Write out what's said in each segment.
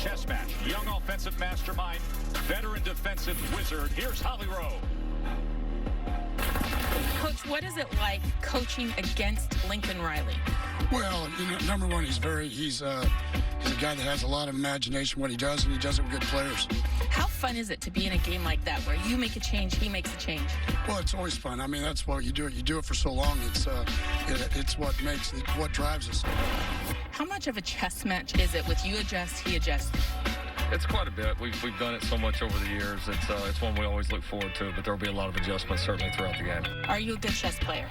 chess match. Young offensive mastermind, veteran defensive wizard. Here's Holly Rowe. Coach, what is it like coaching against Lincoln Riley? Well, number one, he's a guy that has a lot of imagination what he does, and he does it with good players. How fun is it to be in a game like that where you make a change, he makes a change? Well, it's always fun. I mean, that's why you do it. You do it for so long. It's what drives us. How much of a chess match is it with you adjust, he adjusts? It's quite a bit. We've done it so much over the years. It's one we always look forward to, but there will be a lot of adjustments certainly throughout the game. Are you a good chess player?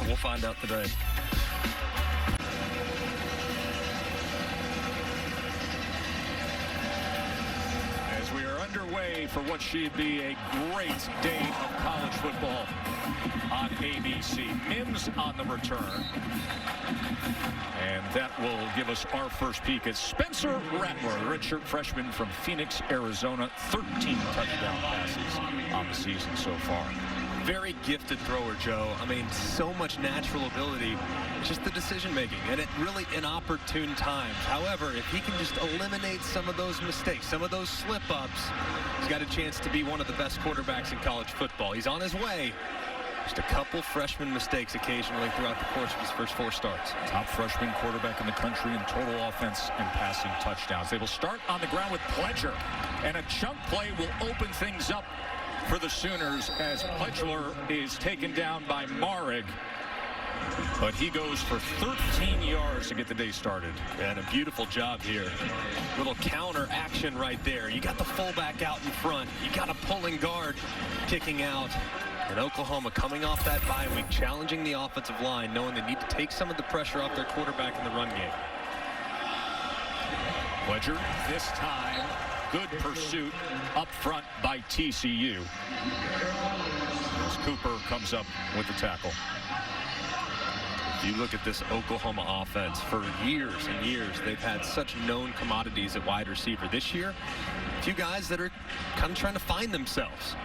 We'll find out today. As we are underway for what should be a great day of college football on ABC. Mims on the return. And that will give us our first peek at Spencer Rattler, redshirt freshman from Phoenix, Arizona. 13 touchdown passes on the season so far. Very gifted thrower, Joe. I mean, so much natural ability. It's just the decision making, and at really inopportune times. However, if he can just eliminate some of those mistakes, some of those slip-ups, he's got a chance to be one of the best quarterbacks in college football. He's on his way. Just a couple freshman mistakes occasionally throughout the course of his first 4 starts. Top freshman quarterback in the country in total offense and passing touchdowns. They will start on the ground with Pledger, and a chunk play will open things up for the Sooners as Pledger is taken down by Marig. But he goes for 13 yards to get the day started. And a beautiful job here. Little counter action right there. You got the fullback out in front. You got a pulling guard kicking out. And Oklahoma coming off that bye week, challenging the offensive line, knowing they need to take some of the pressure off their quarterback in the run game. Pledger, this time, good pursuit up front by TCU. As Cooper comes up with the tackle. If you look at this Oklahoma offense, for years and years, they've had such known commodities at wide receiver. This year, a few guys that are kind of trying to find themselves.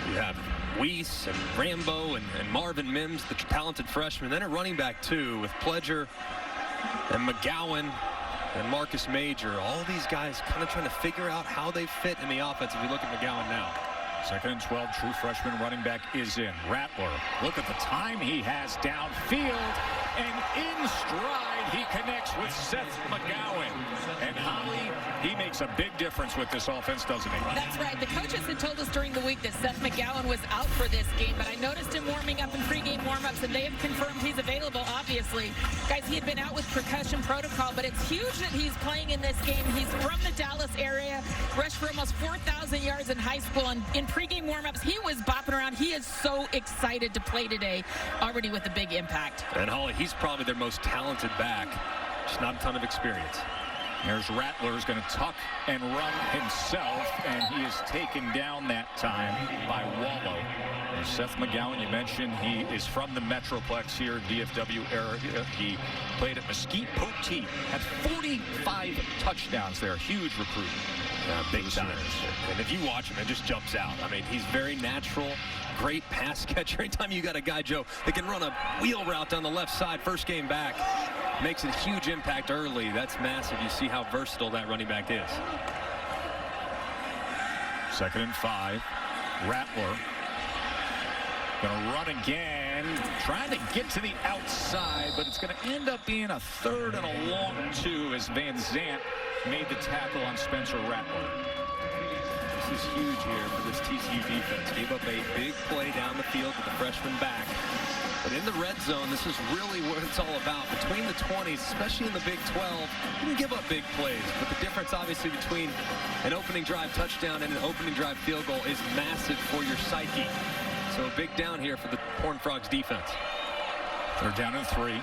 You have Weiss and Rambo and Marvin Mims, the talented freshman. Then a running back, too, with Pledger and McGowan and Marcus Major. All these guys kind of trying to figure out how they fit in the offense if you look at McGowan now. 2nd and 12, true freshman running back is in. Rattler, look at the time he has downfield, and in stride he connects with Seth McGowan. And Holly, he makes a big difference with this offense, doesn't he? That's right. The coaches had told us during the week that Seth McGowan was out for this game, but I noticed him warming up in pregame warmups, and they have confirmed he's available, obviously. Guys, he had been out with concussion protocol, but it's huge that he's playing in this game. He's from the Dallas area, rushed for almost 4,000 yards in high school, and in pregame warmups, he was bopping around. He is so excited to play today, already with a big impact. And Holly, he's probably their most talented back. Just not a ton of experience. Here's Rattler, who's going to tuck and run himself, and he is taken down that time by Wallow. And Seth McGowan, you mentioned, he is from the Metroplex here, DFW area. He played at Mesquite Poteet, had 45 touchdowns there. Huge recruit. Big time. And if you watch him, it just jumps out. I mean, he's very natural, great pass catcher. Anytime you got a guy, Joe, that can run a wheel route down the left side first game back, makes a huge impact early. That's massive. You see how versatile that running back is. 2nd and 5. Rattler going to run again, trying to get to the outside, but it's going to end up being a 3rd and a long 2 as Van Zandt made the tackle on Spencer Rattler. This is huge here for this TCU defense. Gave up a big play down the field to the freshman back. But in the red zone, this is really what it's all about. Between the 20s, especially in the Big 12, you can give up big plays. But the difference, obviously, between an opening drive touchdown and an opening drive field goal is massive for your psyche. So a big down here for the Horned Frogs defense. 3rd down and 3.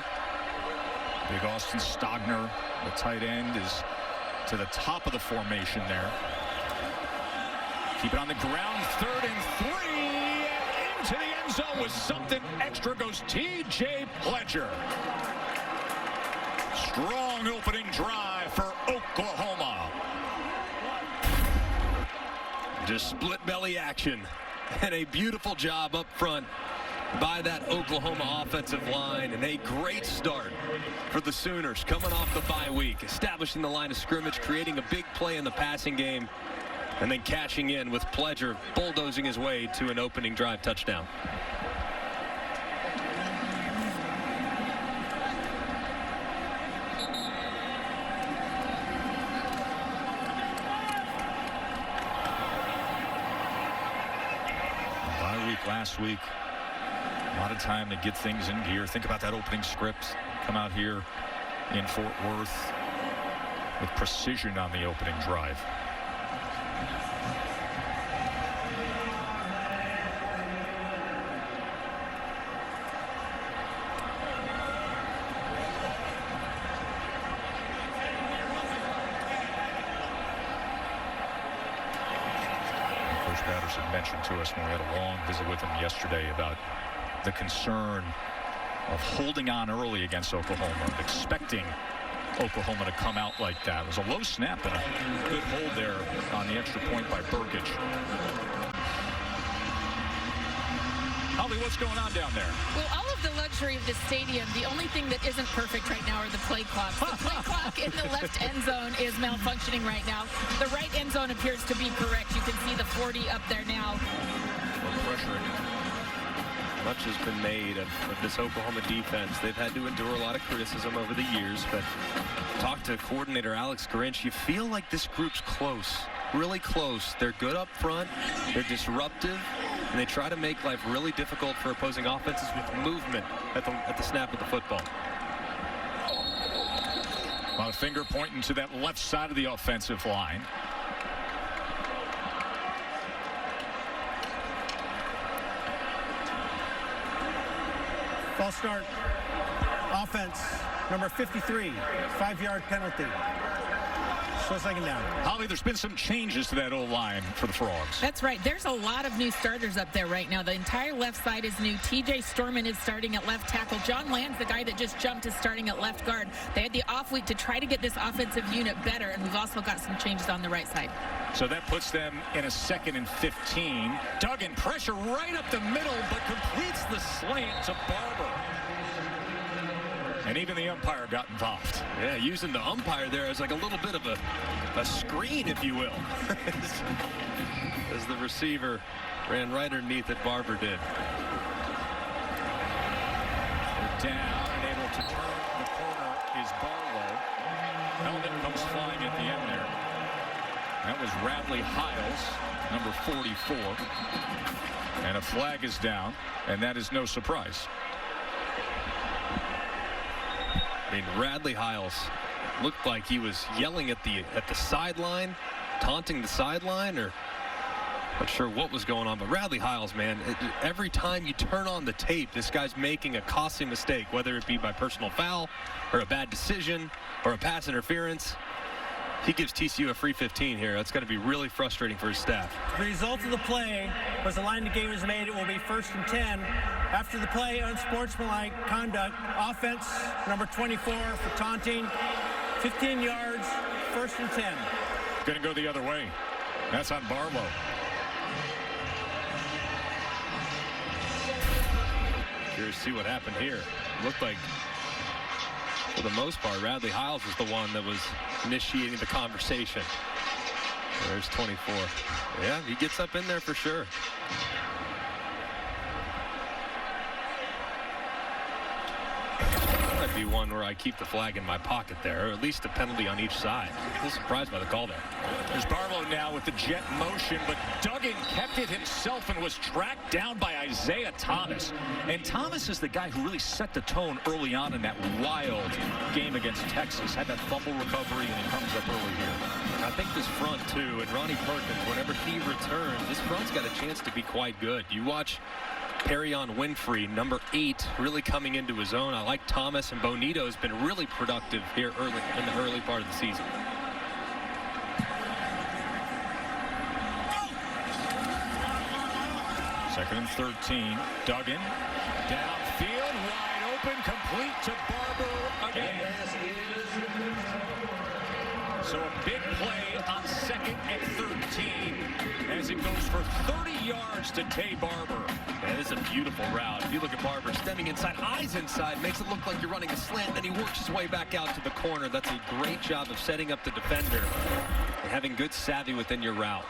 Big Austin Stogner, the tight end, is to the top of the formation there. Keep it on the ground, 3rd and 3, and into the end zone with something extra goes T.J. Pledger. Strong opening drive for Oklahoma. Just split belly action and a beautiful job up front by that Oklahoma offensive line, and a great start for the Sooners coming off the bye week, establishing the line of scrimmage, creating a big play in the passing game, and then cashing in with Pledger bulldozing his way to an opening drive touchdown. Last week, a lot of time to get things in gear. Think about that opening script. Come out here in Fort Worth with precision on the opening drive. Patterson mentioned to us when we had a long visit with him yesterday about the concern of holding on early against Oklahoma, of expecting Oklahoma to come out like that. It was a low snap and a good hold there on the extra point by Burkage. Holly, what's going on down there? Well, all of the luxury of this stadium, the only thing that isn't perfect right now are the play clocks. The play clock in the left end zone is malfunctioning right now. The right end zone appears to be correct. You can see the 40 up there now. Pressuring. Much has been made of this Oklahoma defense. They've had to endure a lot of criticism over the years, but talk to coordinator Alex Grinch, you feel like this group's close, really close. They're good up front, they're disruptive, and they try to make life really difficult for opposing offenses with movement at the snap of the football. A lot of finger pointing to that left side of the offensive line. False start. Offense, number 53, 5-yard penalty. So second down. Holly, there's been some changes to that O-line for the Frogs. That's right. There's a lot of new starters up there right now. The entire left side is new. TJ Storman is starting at left tackle. John Land's the guy that just jumped, is starting at left guard. They had the off week to try to get this offensive unit better, and we've also got some changes on the right side. So that puts them in a 2nd and 15. Duggan, pressure right up the middle, but completes the slant to Barber. And even the umpire got involved. Yeah, using the umpire there as like a little bit of a screen, if you will. As the receiver ran right underneath it, Barber did. They're down and able to turn the corner is Barlow. Helmet comes flying at the end there. That was Radley Hiles, number 44. And a flag is down, and that is no surprise. I mean, Radley Hiles looked like he was yelling at the sideline, taunting the sideline, or not sure what was going on. But Radley Hiles, man, every time you turn on the tape, this guy's making a costly mistake, whether it be by personal foul or a bad decision or a pass interference. He gives TCU a free 15 here. That's going to be really frustrating for his staff. The result of the play was the line the game is made. It will be 1st and 10. After the play, unsportsmanlike conduct. Offense, number 24 for taunting. 15 yards, 1st and 10. Going to go the other way. That's on Barlow. Curious to see what happened here. Looked like, for the most part, Radley Hiles was the one that was initiating the conversation. There's 24. Yeah, he gets up in there for sure. Might be one where I keep the flag in my pocket there, or at least a penalty on each side. A little surprised by the call there. There's Barlow now with the jet motion, but Duggan kept it himself and was tracked down by Isaiah Thomas. And Thomas is the guy who really set the tone early on in that wild game against Texas. Had that fumble recovery, and he comes up early here. I think this front, too, and Ronnie Perkins, whenever he returns, this front's got a chance to be quite good. You watch Perrion Winfrey, number 8, really coming into his own. I like Thomas, and Bonito has been really productive here in the early part of the season. Second and 13. Duggan downfield, wide open, complete to Barber again. So a big play on 2nd and 13 as it goes for 30 yards to Tay Barber. Yeah, this is a beautiful route. If you look at Barber stemming inside, eyes inside, makes it look like you're running a slant, then he works his way back out to the corner. That's a great job of setting up the defender and having good savvy within your route.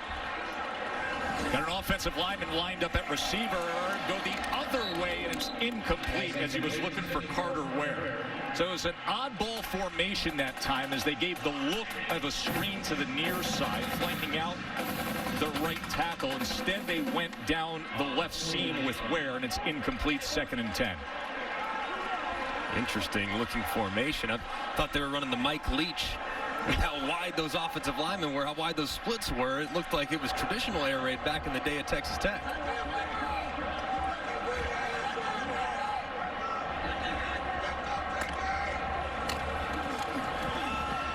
Got an offensive lineman lined up at receiver. Go the other way, and it's incomplete as he was looking for Carter Ware. So it was an oddball formation that time as they gave the look of a screen to the near side, flanking out the right tackle. Instead, they went down the left seam with Ware, and it's incomplete, 2nd and 10. Interesting looking formation. I thought they were running the Mike Leach. With how wide those offensive linemen were, how wide those splits were, it looked like it was traditional air raid back in the day at Texas Tech.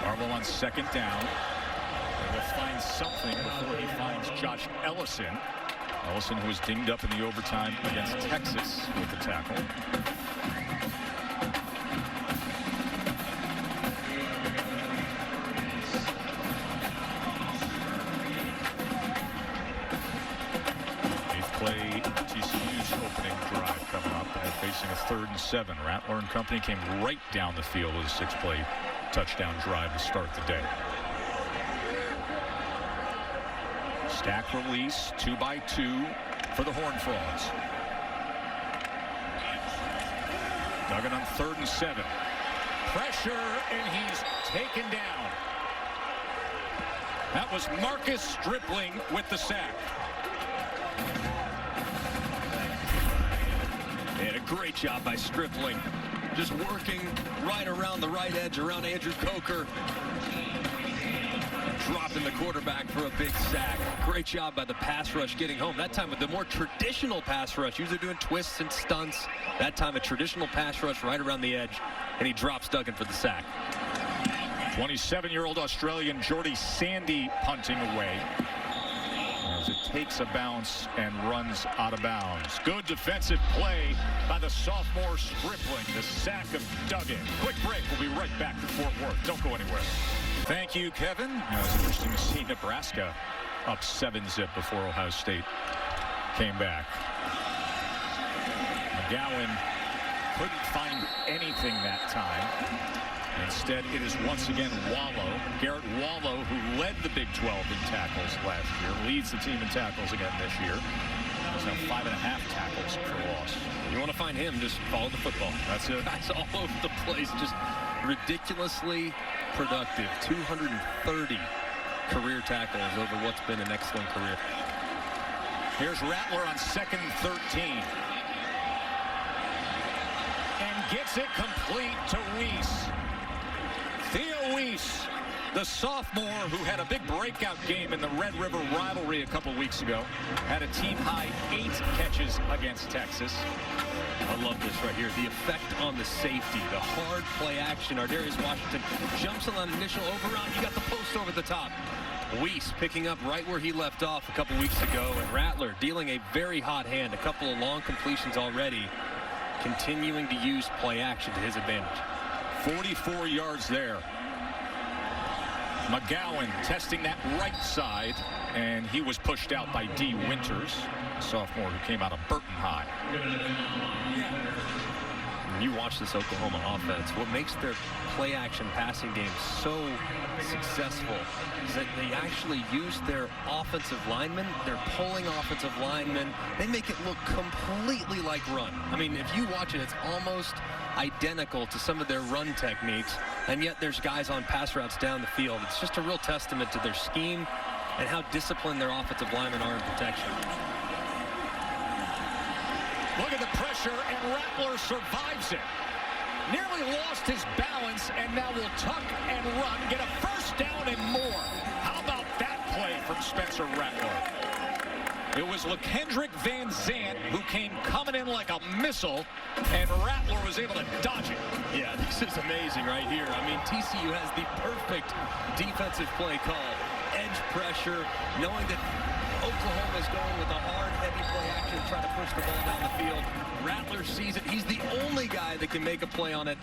Barlow on 2nd down. Will find something before he finds Josh Ellison. Ellison, who was dinged up in the overtime against Texas with the tackle. Play TCU's opening drive coming up, and facing a 3rd and 7. Rattler and company came right down the field with a 6-play touchdown drive to start the day. Stack release, 2-by-2 for the Horned Frogs. Duggan on 3rd and 7. Pressure, and he's taken down. That was Marcus Stripling with the sack. And a great job by Stripling. Just working right around the right edge, around Andrew Coker. Dropping the quarterback for a big sack. Great job by the pass rush getting home. That time with the more traditional pass rush. Usually doing twists and stunts. That time a traditional pass rush right around the edge. And he drops Duggan for the sack. 27-year-old Australian Jordy Sandy punting away. As it takes a bounce and runs out of bounds. Good defensive play by the sophomore Stripling. The sack of Duggan. Quick break. We'll be right back to Fort Worth. Don't go anywhere. Thank you, Kevin. It was interesting to see Nebraska up 7-zip before Ohio State came back. McGowan couldn't find anything that time. Instead, it is once again Wallow. Garrett Wallow, who led the Big 12 in tackles last year, leads the team in tackles again this year. There's now 5.5 tackles for loss. You want to find him, just follow the football. That's it. That's all over the place. Just ridiculously productive. 230 career tackles over what's been an excellent career. Here's Rattler on 2nd and 13. And gets it complete to Weiss. Theo Weiss, the sophomore who had a big breakout game in the Red River rivalry a couple weeks ago, had a team-high 8 catches against Texas. I love this right here. The effect on the safety, the hard play action. Ardarius Washington jumps on that initial overrun. You got the post over the top. Weiss picking up right where he left off a couple weeks ago, and Rattler dealing a very hot hand. A couple of long completions already, continuing to use play action to his advantage. 44 yards there. McGowan testing that right side, and he was pushed out by D. Winters, a sophomore who came out of Burton High. When you watch this Oklahoma offense, what makes their play action passing game so successful is that they actually use their offensive linemen, their pulling offensive linemen. They make it look completely like run. I mean, if you watch it, it's almost identical to some of their run techniques, and yet there's guys on pass routes down the field. It's just a real testament to their scheme and how disciplined their offensive linemen are in protection. Look at the pressure, and Rattler survives it. Nearly lost his balance, and now will tuck and run, get a first down and more. How about that play from Spencer Rattler? It was LaKendrick Van Zandt who came coming in like a missile, and Rattler was able to dodge it. Yeah, this is amazing right here. I mean, TCU has the perfect defensive play call. Edge pressure, knowing that Oklahoma is going with a hard, heavy play action, trying to push the ball down the field. Rattler sees it. He's the only guy that can make a play on it.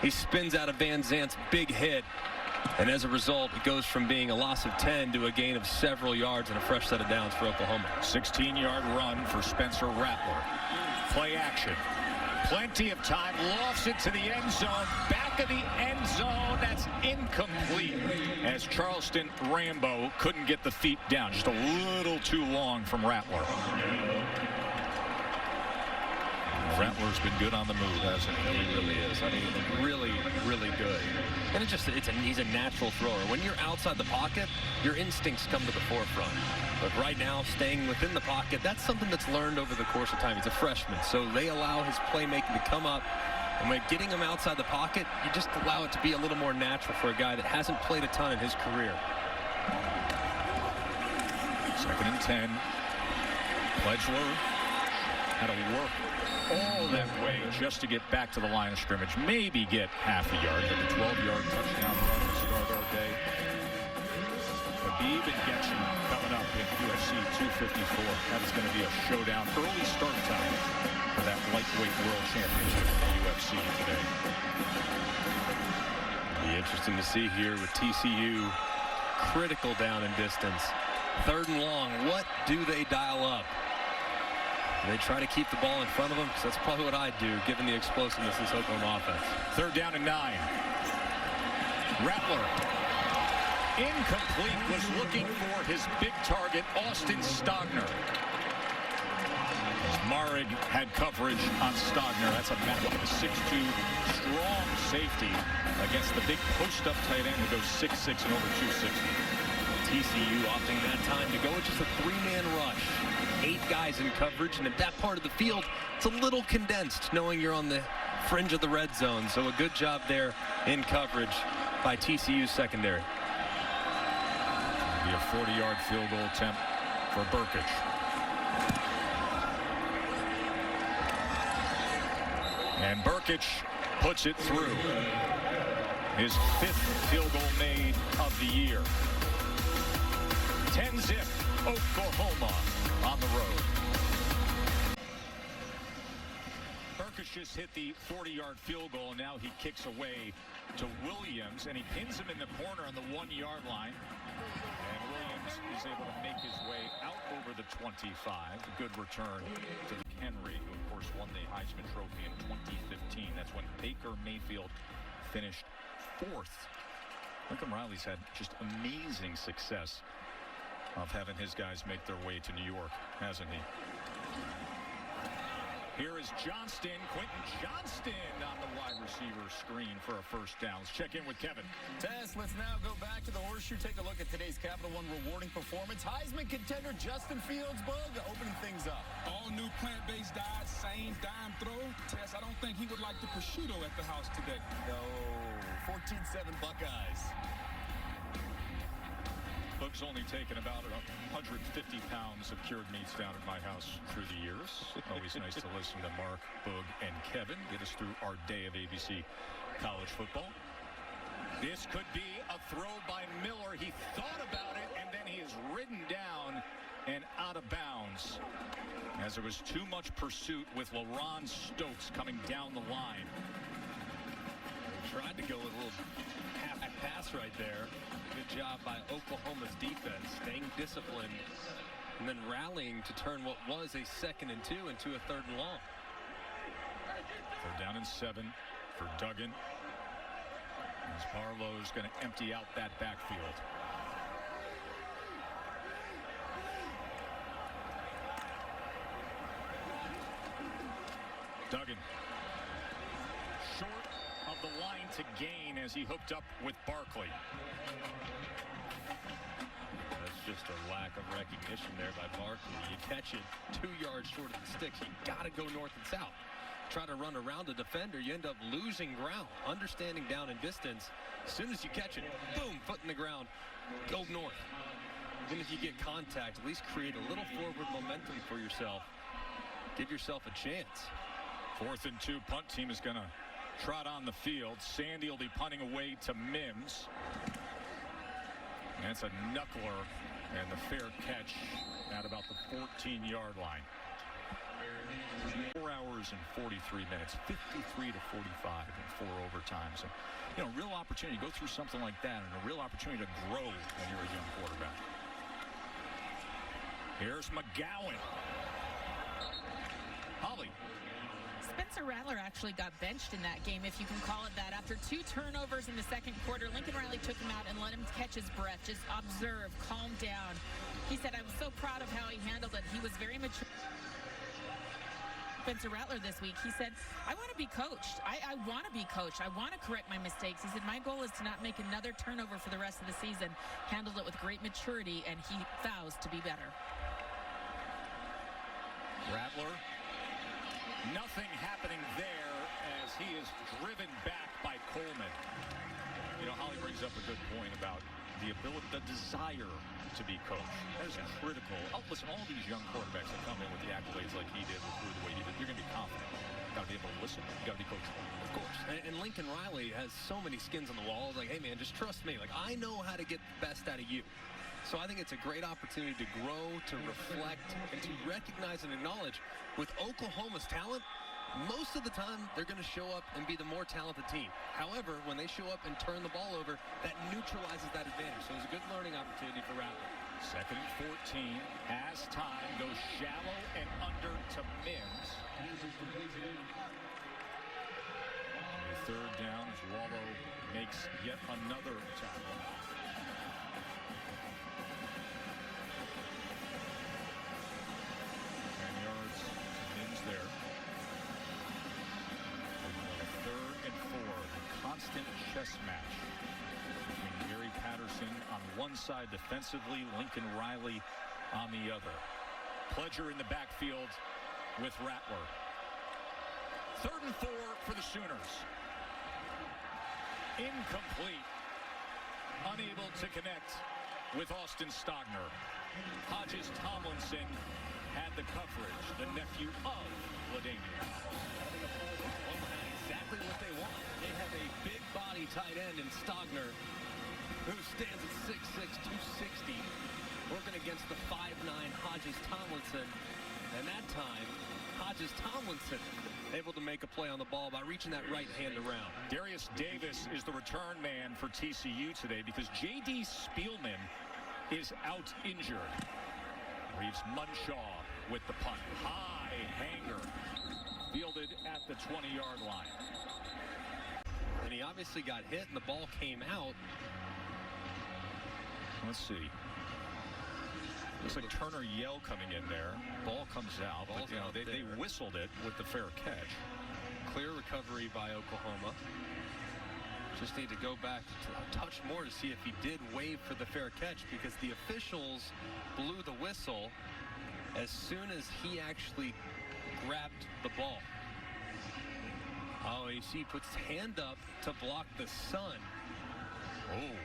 He spins out of Van Zandt's big hit. And as a result, it goes from being a loss of 10 to a gain of several yards and a fresh set of downs for Oklahoma. 16-yard run for Spencer Rattler. Play action. Plenty of time. Lofts it to the end zone. Back of the end zone. That's incomplete. As Charleston Rambo couldn't get the feet down. Just a little too long from Rattler. Rattler's been good on the move, hasn't he? He really is. I mean, really, really good. And he's a natural thrower. When you're outside the pocket, your instincts come to the forefront. But right now, staying within the pocket, that's something that's learned over the course of time. He's a freshman, so they allow his playmaking to come up. And when getting him outside the pocket, you just allow it to be a little more natural for a guy that hasn't played a ton in his career. 2nd and 10. Pledgler had to work all that way just to get back to the line of scrimmage. Maybe get half a yard. Had a 12-yard touchdown run to start our day. Habib and Getchum coming up in UFC 254. That is going to be a showdown. Early start time for that lightweight world championship in the UFC today. Be interesting to see here with TCU critical down in distance. 3rd and long. What do they dial up? They try to keep the ball in front of them, because that's probably what I'd do, given the explosiveness of this Oklahoma offense. 3rd down and 9. Rattler. Incomplete. Was looking for his big target, Austin Stogner. Marig had coverage on Stogner. That's a matchup of a 6'2", strong safety against the big post-up tight end who goes 6'6" and over 260. TCU opting that time to go with just a 3-man rush. 8 guys in coverage, and at that part of the field, it's a little condensed, knowing you're on the fringe of the red zone. So a good job there in coverage by TCU's secondary. It'll be a 40-yard field goal attempt for Burkich. And Burkich puts it through. His 5th field goal made of the year. 10-zip Oklahoma on the road. Burkich just hit the 40-yard field goal, and now he kicks away to Williams, and he pins him in the corner on the 1-yard line. And Williams is able to make his way out over the 25. A good return to Henry, who of course won the Heisman Trophy in 2015. That's when Baker Mayfield finished 4th. Lincoln Riley's had just amazing success of having his guys make their way to New York, hasn't he? Here is Johnston, Quentin Johnston on the wide receiver screen for a 1st down. Let's check in with Kevin. Tess, let's now go back to the horseshoe. Take a look at today's Capital One rewarding performance. Heisman contender Justin Fields, Bug, opening things up. All new plant-based diet, same dime throw. Tess, I don't think he would like the prosciutto at the house today. No, 14-7 Buckeyes. Boog's only taken about 150 pounds of cured meats down at my house through the years. Always nice to listen to Mark, Boog, and Kevin get us through our day of ABC college football. This could be a throw by Miller. He thought about it, and then he is ridden down and out of bounds, as there was too much pursuit with LaRon Stokes coming down the line. They tried to go with a little half pass right there. Good job by Oklahoma's defense, staying disciplined and then rallying to turn what was a 2nd and 2 into a 3rd and long. 3rd down and 7 for Duggan. As Barlow's going to empty out that backfield. Duggan. Short of the line to gain as he hooked up with Barkley. That's just a lack of recognition there by Barkley. You catch it 2 yards short of the sticks. You got to go north and south. Try to run around a defender, you end up losing ground. Understanding down in distance, as soon as you catch it, boom, foot in the ground, go north. Even if you get contact, at least create a little forward momentum for yourself. Give yourself a chance. 4th and 2, punt team is going to trot on the field. Sandy will be punting away to Mims. That's a knuckler, and the fair catch at about the 14-yard line. 4 hours and 43 minutes, 53 to 45 in 4 overtimes. And, you know, real opportunity to go through something like that and a real opportunity to grow when you're a young quarterback. Here's McGowan. Holly. Spencer Rattler actually got benched in that game, if you can call it that. After 2 turnovers in the second quarter, Lincoln Riley took him out and let him catch his breath. Just observe, calm down. He said, I'm so proud of how he handled it. He was very mature. Spencer Rattler this week, he said, I want to be coached. I want to be coached. I want to correct my mistakes. He said, my goal is to not make another turnover for the rest of the season. Handled it with great maturity, and he vows to be better. Rattler. Nothing happening there as he is driven back by Coleman. You know, Holly brings up a good point about the ability, the desire to be coached. That is critical. Oh, listen, all these young quarterbacks that come in with the accolades like he did, with the way he did, you're going to be confident. You got to be able to listen. You got to be coachable. Of course. And Lincoln Riley has so many skins on the wall. Like, hey, man, just trust me. Like, I know how to get the best out of you. So I think it's a great opportunity to grow, to reflect, and to recognize and acknowledge with Oklahoma's talent, most of the time they're going to show up and be the more talented team. However, when they show up and turn the ball over, that neutralizes that advantage. So it's a good learning opportunity for Rattler. 2nd and 14, as time goes shallow and under to Mims. And 3rd down as Wallow makes yet another tackle. 10 yards, Mims there. 3rd and 4, a constant chess match between Gary Patterson on one side defensively, Lincoln Riley on the other. Pledger in the backfield with Rattler. 3rd and 4 for the Sooners. Incomplete. Unable to connect with Austin Stogner. Hodges Tomlinson had the coverage, the nephew of LaDainian. Exactly what they want. They have a big body tight end in Stogner, who stands at 6'6", 260, working against the 5'9" Hodges Tomlinson. And that time, Hodges Tomlinson able to make a play on the ball by reaching that right hand around. Darius Davis is the return man for TCU today because J.D. Spielman is out injured. Reeves Munshaw with the punt. High hanger. Fielded at the 20-yard line. And he obviously got hit and the ball came out. Let's see. Looks like Turner Yell coming in there. Ball comes out. But, you know, they whistled it with the fair catch. Clear recovery by Oklahoma. Just need to go back a touch more to see if he did wave for the fair catch, because the officials blew the whistle as soon as he actually grabbed the ball. Oh, you see, he puts his hand up to block the sun. Oh.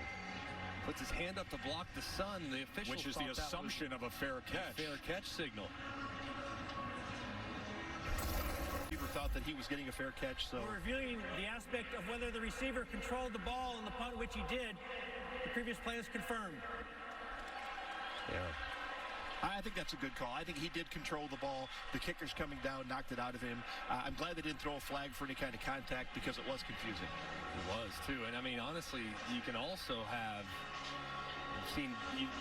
Puts his hand up to block the sun. The officials, which is the assumption of a fair catch. Fair catch signal. Receiver thought that he was getting a fair catch, so. We're reviewing the aspect of whether the receiver controlled the ball in the punt, which he did. The previous play is confirmed. Yeah. I think that's a good call. I think he did control the ball. The kicker's coming down, knocked it out of him. I'm glad they didn't throw a flag for any kind of contact, because it was confusing. It was, too. And, I mean, honestly, you can also have seen,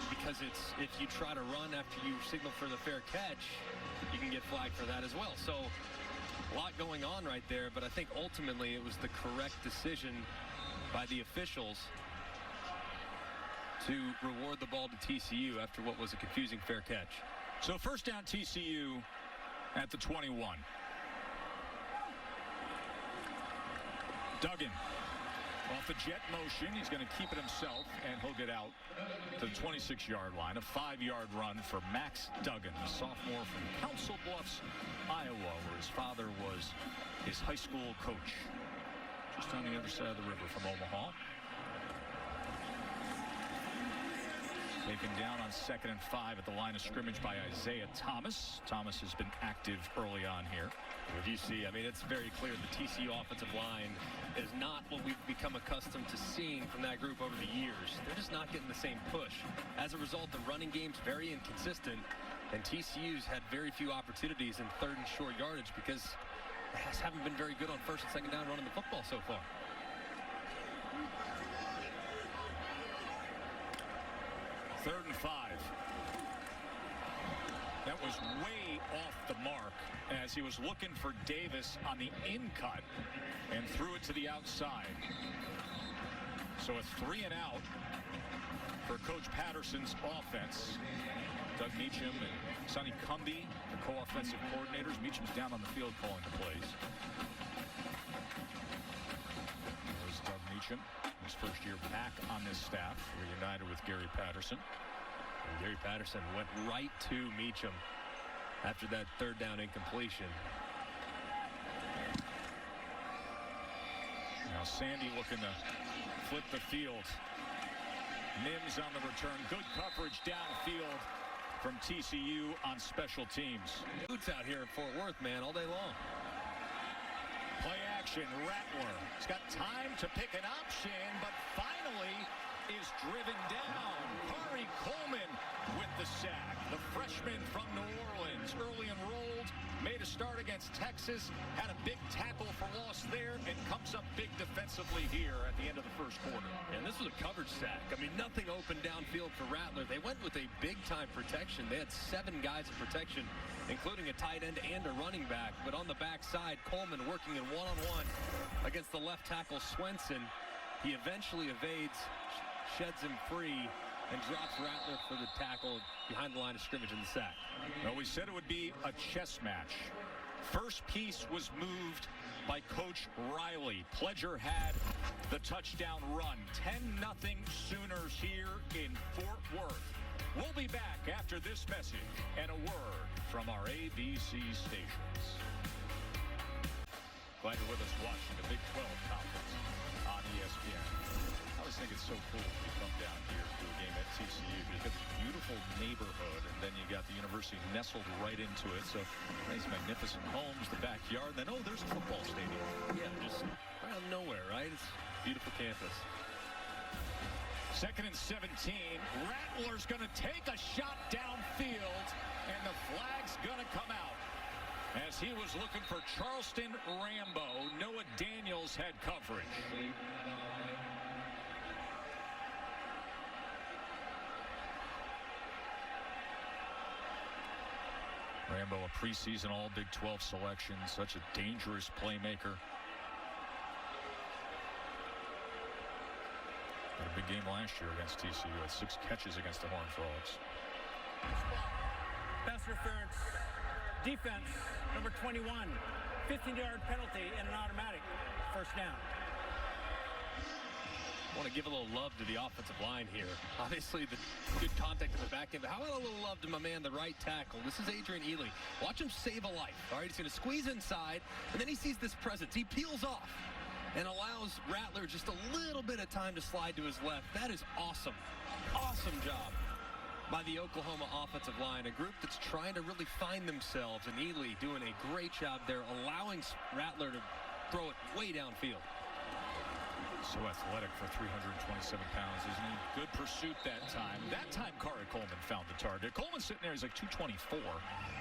because it's, if you try to run after you signal for the fair catch, you can get flagged for that as well. So a lot going on right there, but I think ultimately it was the correct decision by the officials to reward the ball to TCU after what was a confusing fair catch. So 1st down TCU at the 21. Duggan off the jet motion. He's going to keep it himself, and he'll get out to the 26-yard line. A 5-yard run for Max Duggan, a sophomore from Council Bluffs, Iowa, where his father was his high school coach. Just on the other side of the river from Omaha. Taken down on 2nd and 5 at the line of scrimmage by Isaiah Thomas. Thomas has been active early on here. If you see, I mean, it's very clear the TCU offensive line is not what we've become accustomed to seeing from that group over the years. They're just not getting the same push. As a result, the running game's very inconsistent. And TCU's had very few opportunities in third and short yardage because they haven't been very good on first and second down running the football so far. Third and 5. That was way off the mark as he was looking for Davis on the in cut and threw it to the outside. So a 3 and out for Coach Patterson's offense. Doug Meacham and Sonny Cumby, the co-offensive coordinators. Meacham's down on the field calling the plays. There's Doug Meacham, his first year back on this staff, reunited with Gary Patterson. And Gary Patterson went right to Meacham after that third down incompletion. Now Sandy looking to flip the field. Mims on the return. Good coverage downfield from TCU on special teams. Boots out here in Fort Worth, man, all day long. Play action, Rattler. He's got time to pick an option, but finally is driven down. Corey Coleman with the sack. The freshman from New Orleans, early enrolled, made a start against Texas, had a big tackle for loss there, and comes up big defensively here at the end of the first quarter. And this was a coverage sack. I mean, nothing open downfield for Rattler. They went with a big-time protection. They had 7 guys in protection, including a tight end and a running back. But on the backside, Coleman working in one-on-one against the left tackle, Swenson. He eventually evades, sheds him free, and drops Rattler for the tackle behind the line of scrimmage in the sack. Well, we said it would be a chess match. First piece was moved by Coach Riley. Pledger had the touchdown run. 10-0 Sooners here in Fort Worth. We'll be back after this message and a word from our ABC stations. Glad you're with us watching the Big 12 Conference on ESPN. I always think it's so cool when you come down here to a game at TCU. You've got this beautiful neighborhood, and then you got the university nestled right into it. So nice, magnificent homes, the backyard. Then, oh, there's a football stadium. Yeah, just right out of nowhere, right? It's a beautiful campus. 2nd and 17. Rattler's going to take a shot downfield, and the flag's going to come out. As he was looking for Charleston Rambo, Noah Daniels had coverage. Rambo, a preseason all Big 12 selection, such a dangerous playmaker. Had a big game last year against TCU. Had 6 catches against the Horned Frogs. Pass interference. Defense, number 21. 15-yard penalty and an automatic. First down. I want to give a little love to the offensive line here. Obviously, the good contact in the back end. But how about a little love to my man, the right tackle? This is Adrian Ely. Watch him save a life. All right, he's going to squeeze inside, and then he sees this presence. He peels off and allows Rattler just a little bit of time to slide to his left. That is awesome. Awesome job by the Oklahoma offensive line, a group that's trying to really find themselves, and Ely doing a great job there, allowing Rattler to throw it way downfield. So athletic for 327 pounds, isn't he? Good pursuit that time. That time, Corey Coleman found the target. Coleman's sitting there. He's like 224.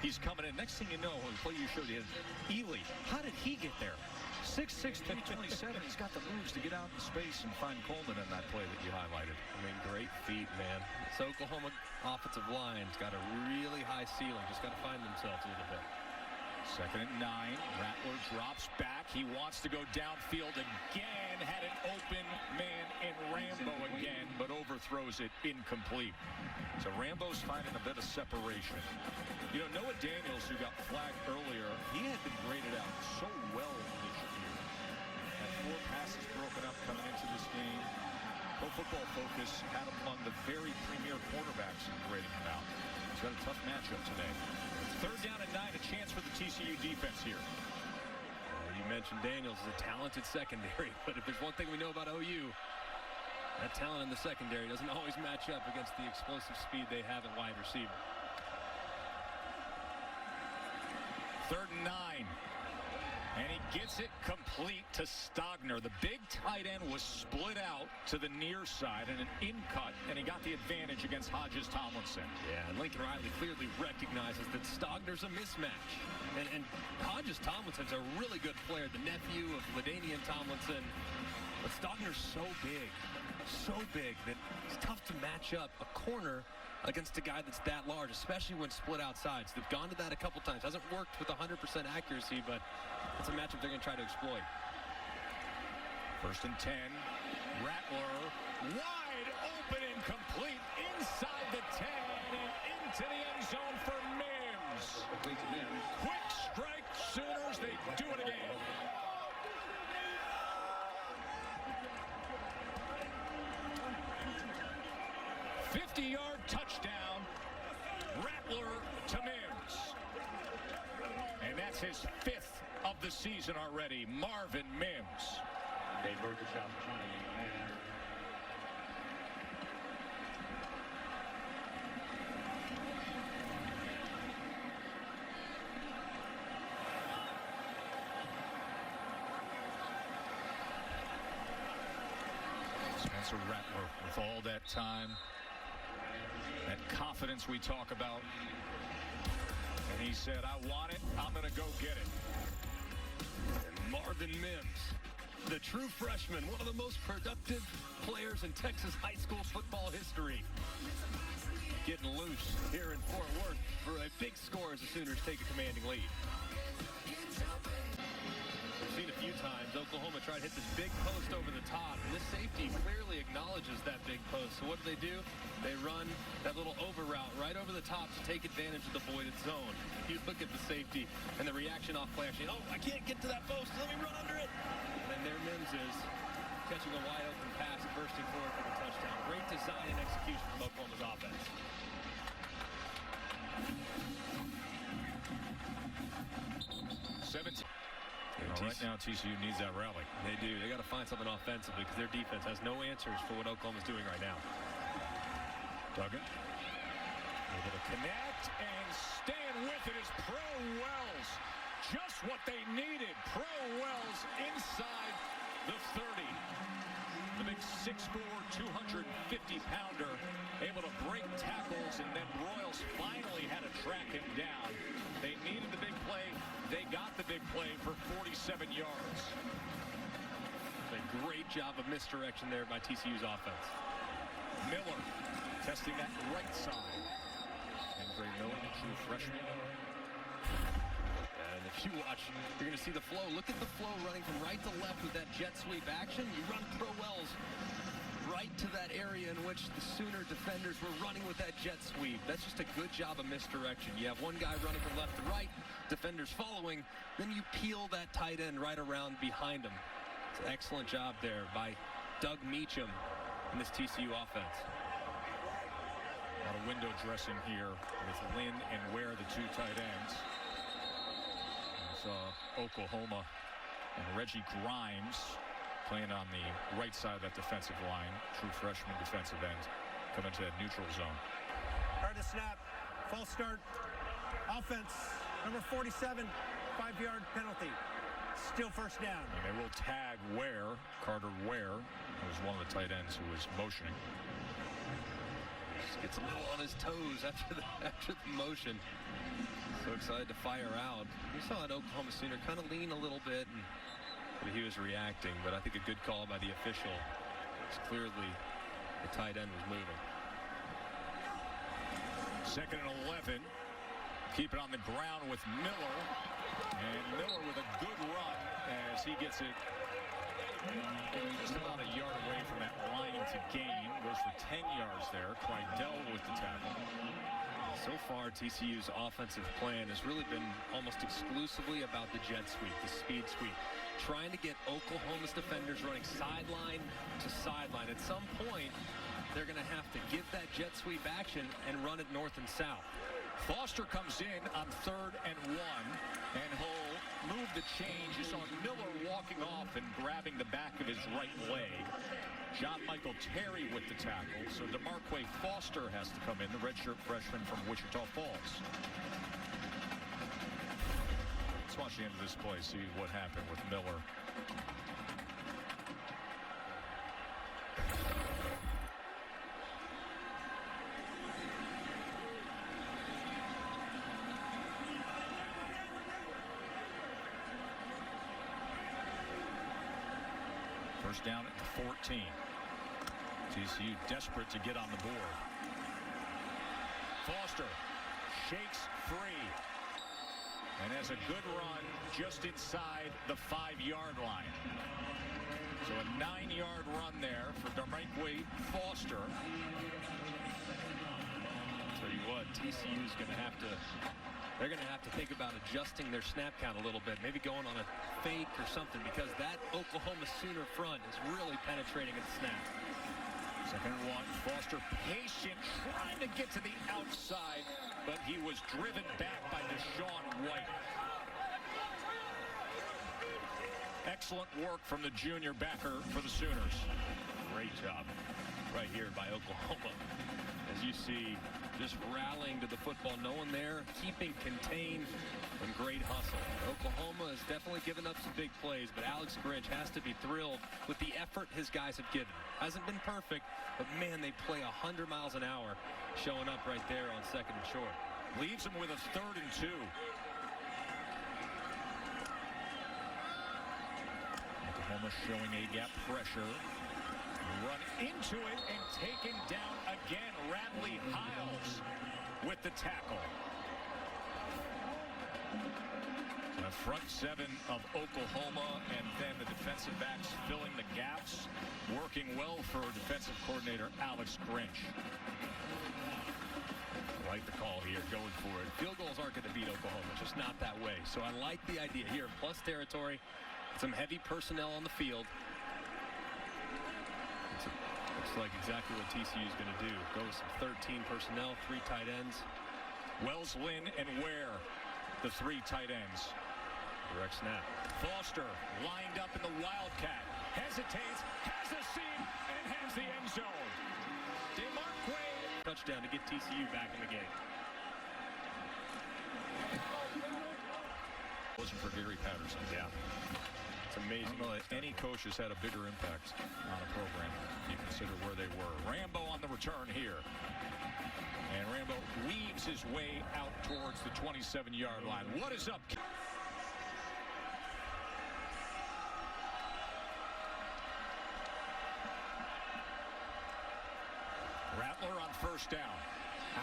He's coming in. Next thing you know, the play you showed you, Ely. How did he get there? 6'6", 327. He's got the moves to get out in space and find Coleman in that play that you highlighted. I mean, great feet, man. This Oklahoma offensive line's got a really high ceiling. Just got to find themselves a little bit. 2nd and 9. Rattler drops back. He wants to go downfield again. Had an open man in Rambo again, but overthrows it incomplete. So Rambo's finding a bit of separation. You know, Noah Daniels, who got flagged earlier, he had been graded out so well this year. Had 4 passes broken up coming into this game. Pro Football Focus had him among the very premier quarterbacks in grading him out. He's got a tough matchup today. 3rd down and 9, a chance for the TCU defense here. You mentioned Daniels is a talented secondary, but if there's one thing we know about OU, that talent in the secondary doesn't always match up against the explosive speed they have at wide receiver. 3rd and 9. And he gets it complete to Stogner. The big tight end was split out to the near side and an in cut, and he got the advantage against Hodges Tomlinson. Yeah, and Lincoln Riley clearly recognizes that Stogner's a mismatch. And Hodges Tomlinson's a really good player, the nephew of LaDainian Tomlinson. But Stogner's so big that it's tough to match up a corner against a guy that's that large, especially when split outside. So they've gone to that a couple times. Hasn't worked with 100% accuracy, but it's a matchup they're going to try to exploit. 1st and 10. Rattler wide open and complete inside the 10 and into the end zone for Mims. Quick strike Sooners. They do it again. 50-yard touchdown, Rattler to Mims. And that's his 5th of the season already, Marvin Mims. Spencer Rattler with all that time, that confidence we talk about. And he said, I want it, I'm going to go get it. And Marvin Mims, the true freshman, one of the most productive players in Texas high school football history, getting loose here in Fort Worth for a big score as the Sooners take a commanding lead. We've seen a few times Oklahoma try to hit this big post over the top, and this safety clearly acknowledges that big post. So what do? They run that little over route right over the top to take advantage of the voided zone. You look at the safety and the reaction off play action. Oh, I can't get to that post. Let me run under it. And then there Mims is catching a wide open pass and bursting forward for the touchdown. Great design and execution from Oklahoma's offense. 17. Right now, TCU needs that rally. They do. They got to find something offensively because their defense has no answers for what Oklahoma's doing right now. Duggan able to connect and staying with it is Pro Wells. Just what they needed. Pro Wells inside the 30. The big 6'4", 250-pounder able to break tackles, and then Royals finally had to track him down. They needed the big play. They got the big play for 47 yards. A great job of misdirection there by TCU's offense. Miller testing that right side. Andre Miller, the true freshman. And if you watch, you're going to see the flow. Look at the flow running from right to left with that jet sweep action. You run Pro Wells right to that area in which the Sooner defenders were running with that jet sweep. That's just a good job of misdirection. You have one guy running from left to right, defenders following, then you peel that tight end right around behind him. It's an excellent job there by Doug Meacham in this TCU offense. A lot of window dressing here with Lynn and Ware, the two tight ends. Oklahoma and Reggie Grimes playing on the right side of that defensive line. True freshman defensive end coming to that neutral zone. Hard to snap. False start. Offense. Number 47. 5-yard penalty. Still first down. And they will tag Ware. Carter Ware was one of the tight ends who was motioning. Just gets a little on his toes after the motion. So excited to fire out. We saw an Oklahoma Sooner kind of lean a little bit, but he was reacting. But I think a good call by the official. It's clearly the tight end was moving. 2nd and 11. Keep it on the ground with Miller. And Miller with a good run as he gets it just about a yard away from that line to gain. Goes for 10 yards there. Quidell with the tackle. So far, TCU's offensive plan has really been almost exclusively about the jet sweep, the speed sweep, trying to get Oklahoma's defenders running sideline to sideline. At some point, they're going to have to give that jet sweep action and run it north and south. Foster comes in on 3rd and 1, and he'll move the change. You saw Miller walking off and grabbing the back of his right leg. John Michael Terry with the tackle. So DeMarque Foster has to come in, the redshirt freshman from Wichita Falls. Let's watch the end of this play, see what happened with Miller. First down at the 14. TCU desperate to get on the board. Foster shakes free and has a good run just inside the 5-yard line. So a 9-yard run there for Darmaque Foster. Tell you what, TCU is going to have to. They're going to have to think about adjusting their snap count a little bit, maybe going on a fake or something, because that Oklahoma Sooner front is really penetrating at the snap. Second and 1. Foster patient, trying to get to the outside, but he was driven back by Deshaun White. Excellent work from the junior backer for the Sooners. Great job right here by Oklahoma. As you see, just rallying to the football, no one there, keeping contained, and great hustle. Oklahoma has definitely given up some big plays, but Alex Grinch has to be thrilled with the effort his guys have given. Hasn't been perfect, but man, they play 100 miles an hour showing up right there on second and short. Leaves them with a 3rd and 2. Oklahoma showing A-gap pressure. Run into it and taken down again. Radley Hiles with the tackle. The front 7 of Oklahoma, and then the defensive backs filling the gaps. Working well for defensive coordinator Alex Grinch. I like the call here, going for it. Field goals aren't going to beat Oklahoma, just not that way. So I like the idea here. Plus territory, some heavy personnel on the field. Looks like exactly what TCU is going to do. Go with some 13 personnel, 3 tight ends. Wells, Lynn, and Ware, the 3 tight ends. Direct snap. Foster lined up in the Wildcat. Hesitates, has a seam, and has the end zone. DeMarque. Touchdown to get TCU back in the game. Wasn't for Gary Patterson. Yeah. It's amazing. I don't know that any coach has had a bigger impact on a program. You consider where they were. Rambo on the return here. And Rambo weaves his way out towards the 27-yard line. What is up? Rattler on first down.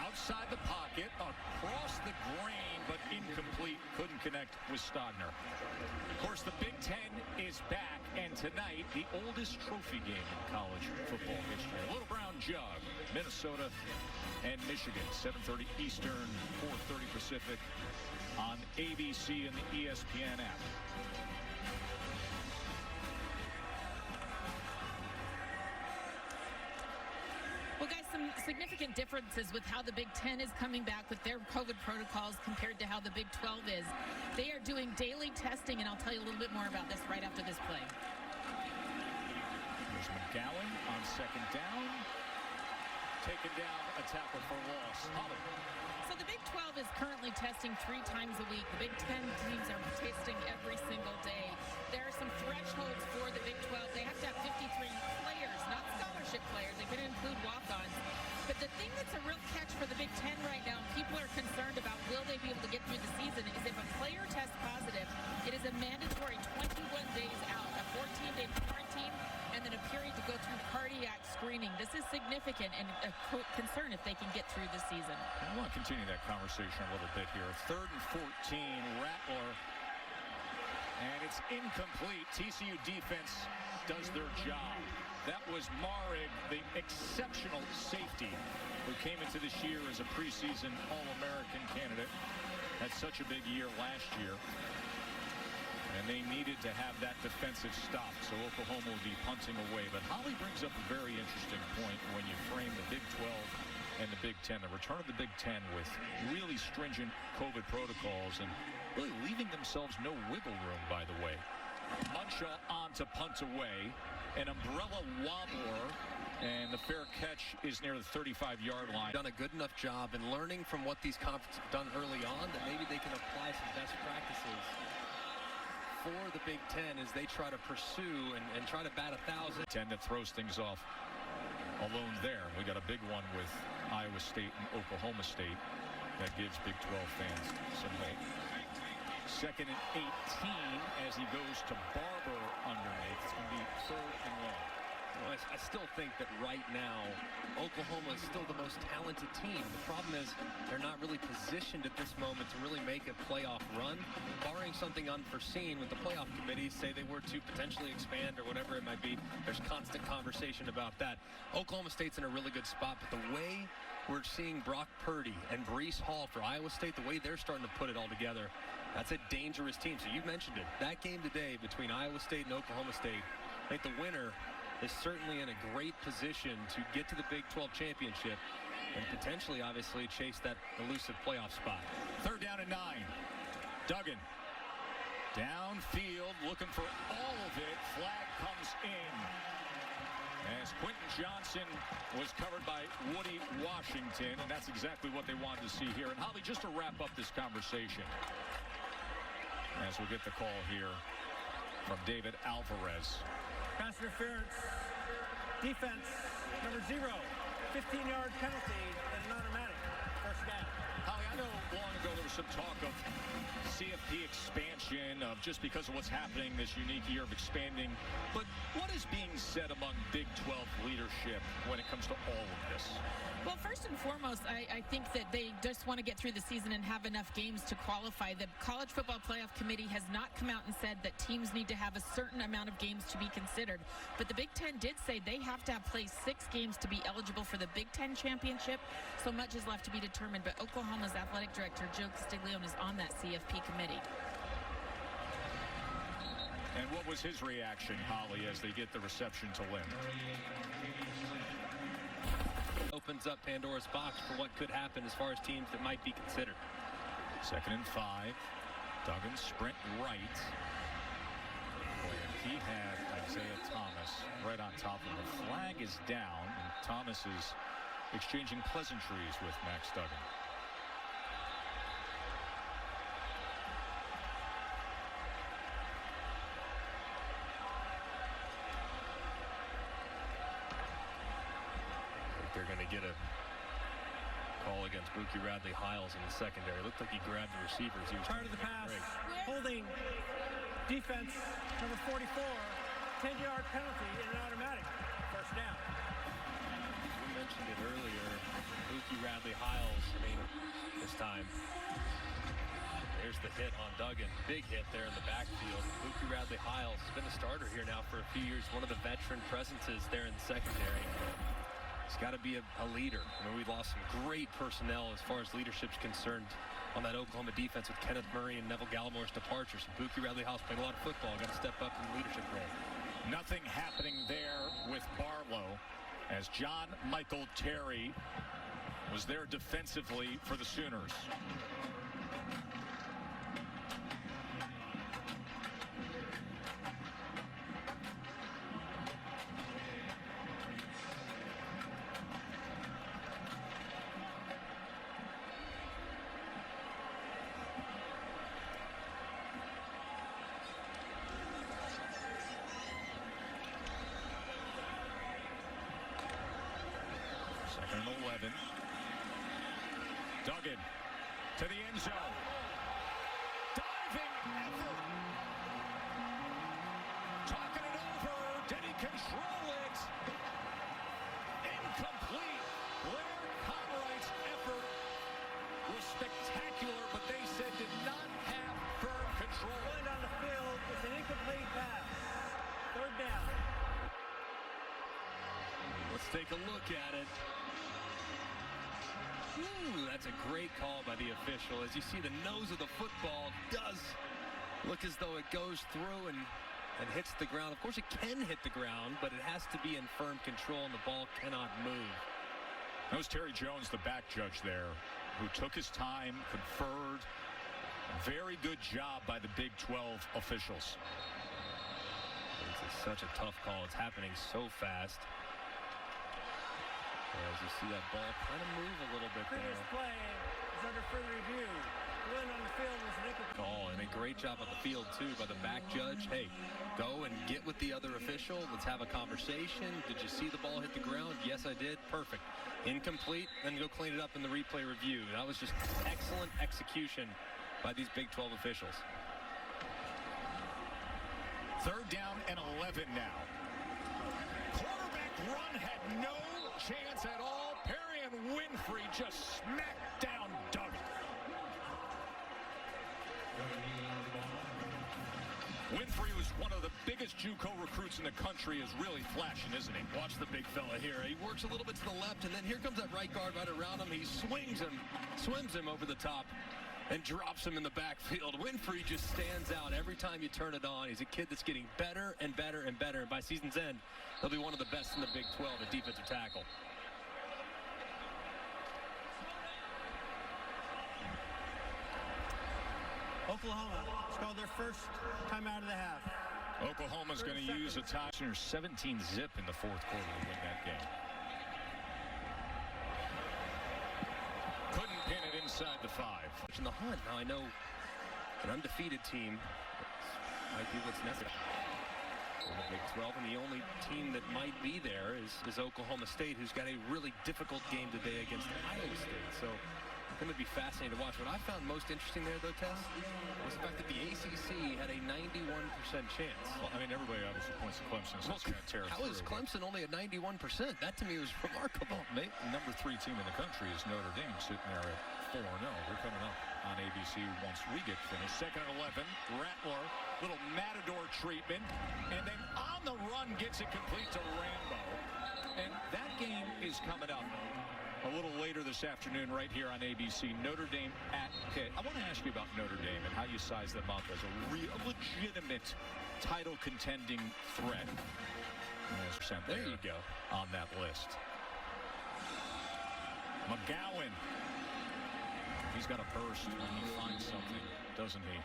Outside the pocket, across the grain, but incomplete. Couldn't connect with Stogner. Of course, the Big Ten is back, and tonight, the oldest trophy game in college football history. Little Brown Jug, Minnesota and Michigan, 7:30 Eastern, 4:30 Pacific on ABC and the ESPN app. Well, guys, some significant differences with how the Big Ten is coming back with their COVID protocols compared to how the Big 12 is. They are doing daily testing, and I'll tell you a little bit more about this right after this play. There's McGowan on second down. Taken down, a tackle for loss. Holly. So the Big 12 is currently testing 3 times a week. The Big 10 teams are testing every single day. There are some thresholds for the Big 12. They have to have 53 players, not scholarship players. They can include walk-ons. But the thing that's a real catch for the Big 10 right now, and people are concerned about will they be able to get through the season, is if a player tests positive, it is a mandatory 21 days out, a 14-day quarantine, and then a period to go through cardiac screening. This is significant and a concern if they can get through the season. I want to continue that conversation a little bit here. 3rd and 14, Rattler. And it's incomplete. TCU defense does their job. That was Marig, the exceptional safety who came into this year as a preseason All-American candidate. Had such a big year last year. And they needed to have that defensive stop, so Oklahoma will be punting away. But Holly brings up a very interesting point when you frame the Big 12 and the Big 10. The return of the Big 10 with really stringent COVID protocols and really leaving themselves no wiggle room, by the way. Muncha on to punt away. An umbrella wobbler And the fair catch is near the 35-yard line. Done a good enough job in learning from what these conferences have done early on that maybe they can apply some best practices for the Big Ten as they try to pursue and try to bat 1,000. 10 that throws things off alone there. We got a big one with Iowa State and Oklahoma State that gives Big 12 fans some hope. 2nd and 18 as he goes to Barber underneath. It's going to be 3rd and long. Well, I still think that right now Oklahoma is still the most talented team. The problem is they're not really positioned at this moment to really make a playoff run, barring something unforeseen with the playoff committee, say they were to potentially expand or whatever it might be. There's constant conversation about that. Oklahoma State's in a really good spot, but the way we're seeing Brock Purdy and Breece Hall for Iowa State, the way they're starting to put it all together, that's a dangerous team. So you mentioned it. That game today between Iowa State and Oklahoma State, I think the winner is certainly in a great position to get to the Big 12 championship and potentially, obviously, chase that elusive playoff spot. 3rd down and 9. Duggan downfield looking for all of it. Flag comes in as Quentin Johnson was covered by Woody Washington, and that's exactly what they wanted to see here. And Holly, just to wrap up this conversation, as we get the call here from David Alvarez. Pass interference. Defense, number 0. 15-yard penalty and an automatic. First down. Holly, I know long ago there was some talk of CFP expansion, of just because of what's happening, this unique year of expanding. But what is being said among Big 12 leadership when it comes to all of this? Well, first and foremost, I think that they just want to get through the season and have enough games to qualify. The College Football Playoff Committee has not come out and said that teams need to have a certain amount of games to be considered. But the Big Ten did say they have to have played 6 games to be eligible for the Big Ten championship. So much is left to be determined. But Oklahoma's athletic director, Joe Castiglione, is on that CFP committee. And what was his reaction, Holly, as they get the reception to Lynn? Opens up Pandora's box for what could happen as far as teams that might be considered. 2nd and 5. Duggan sprint right. Boy, and he had Isaiah Thomas right on top of him. The flag is down, and Thomas is exchanging pleasantries with Max Duggan. They're going to get a call against Buki Radley-Hiles in the secondary. It looked like he grabbed the receivers. He was part of the pass. Holding. Defense, number 44. 10-yard penalty and an automatic. First down. We mentioned it earlier. Buki Radley-Hiles, this time. There's the hit on Duggan. Big hit there in the backfield. Buki Radley-Hiles has been a starter here now for a few years. One of the veteran presences there in the secondary. He's got to be a leader. We lost some great personnel as far as leadership's concerned on that Oklahoma defense with Kenneth Murray and Neville Gallimore's departures. Buki Radley-Hiles played a lot of football. Got to step up in the leadership role. Nothing happening there with Barlow as John Michael Terry was there defensively for the Sooners. Second and 11. Duggan to the end zone. Diving effort. Talking it over. Did he control it? Incomplete. Blair Conright's effort was spectacular, but they said did not have firm control. Going down the field, it's an incomplete pass. 3rd down. Let's take a look at it. Ooh, that's a great call by the official. As you see, the nose of the football does look as though it goes through and hits the ground. Of course, it can hit the ground, but it has to be in firm control, and the ball cannot move. That was Terry Jones, the back judge there, who took his time, conferred. Very good job by the Big 12 officials. It's such a tough call. It's happening so fast. As you see that ball kind of move a little bit Previous there. play is under further review. Win on the field was an nickel Call, and a great job on the field, too, by the back judge. Hey, go and get with the other official. Let's have a conversation. Did you see the ball hit the ground? Yes, I did. Perfect. Incomplete. Then go clean it up in the replay review. That was just excellent execution by these Big 12 officials. 3rd down and 11 now. Quarterback run had no chance at all. Perry and Winfrey just smacked down Doug. Winfrey was one of the biggest JUCO recruits in the country, is really flashing, isn't he? Watch the big fella here. He works a little bit to the left, and then here comes that right guard right around him. He swings him, swims him over the top, and drops him in the backfield. Winfrey just stands out every time you turn it on. He's a kid that's getting better and better and better. And by season's end, he'll be one of the best in the Big 12 at defensive tackle. Oklahoma has called their first timeout of the half. Oklahoma's going to use a tie. 17-zip in the 4th quarter to win that game. Couldn't pin it inside the 5. In the hunt. Now I know an undefeated team might be what's necessary in the Big 12, and the only team that might be there is Oklahoma State, who's got a really difficult game today against Iowa State. So it's going to be fascinating to watch. What I found most interesting there, though, Tess, was the fact that the ACC had a 91% chance. Well, I mean, everybody obviously points to Clemson. So it's going to tear How is Clemson only at 91%? That to me was remarkable. Number 3 team in the country is Notre Dame, sitting there at 4-0. They're coming up on ABC once we get finished. 2nd and 11. Rattler, little matador treatment, and then on the run gets it complete to Rambo. And that game is coming up a little later this afternoon right here on ABC. Notre Dame at Pitt. I want to ask you about Notre Dame and how you size them up as a legitimate title contending threat. There you go on that list. McGowan. He's got a burst when he finds something, doesn't he?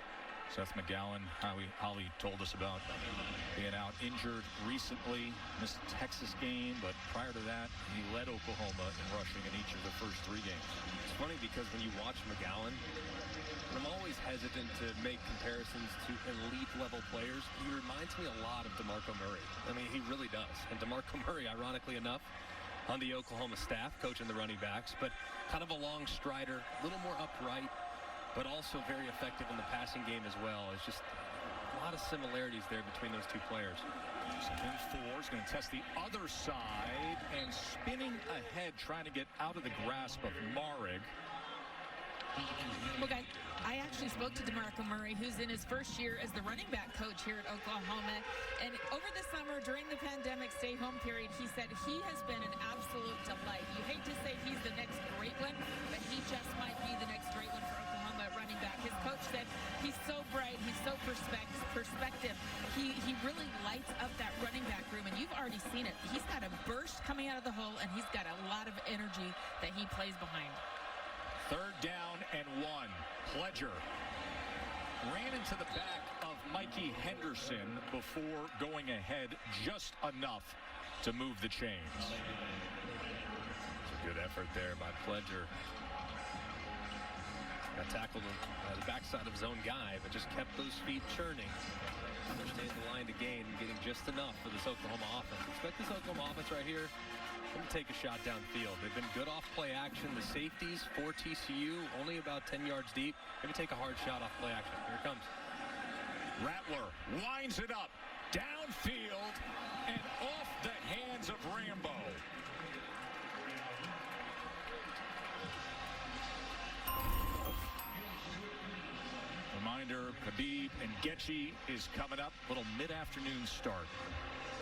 Seth McGowan, Holly told us about being out injured recently, missed the Texas game, but prior to that, he led Oklahoma in rushing in each of the first 3 games. It's funny because when you watch McGowan, and I'm always hesitant to make comparisons to elite level players, he reminds me a lot of DeMarco Murray. I mean, he really does. And DeMarco Murray, ironically enough, on the Oklahoma staff, coaching the running backs, but kind of a long strider, a little more upright, but also very effective in the passing game as well. It's just a lot of similarities there between those 2 players. Spin 4 is going to test the other side and spinning ahead, trying to get out of the grasp of Marig. Well, guys, I actually spoke to DeMarco Murray, who's in his first year as the running back coach here at Oklahoma. And over the summer, during the pandemic stay-home period, he said he has been an absolute delight. You hate to say he's the next great one, but he just might be the next great one for Oklahoma at running back. His coach said he's so bright, he's so perspective. He really lights up that running back room, and you've already seen it. He's got a burst coming out of the hole, and he's got a lot of energy that he plays behind. 3rd down and 1. Pledger ran into the back of Mikey Henderson before going ahead just enough to move the chains. It's a good effort there by Pledger. Got tackled on the backside of his own guy, but just kept those feet churning. Understands the line to gain and getting just enough for this Oklahoma offense. Expect this Oklahoma offense right here to take a shot downfield. They've been good off play action. The safeties for TCU only about 10 yards deep. Maybe take a hard shot off play action. Here it comes. Rattler winds it up downfield and off the hands of Rambo. Reminder, Khabib and Getchi is coming up. Little mid-afternoon start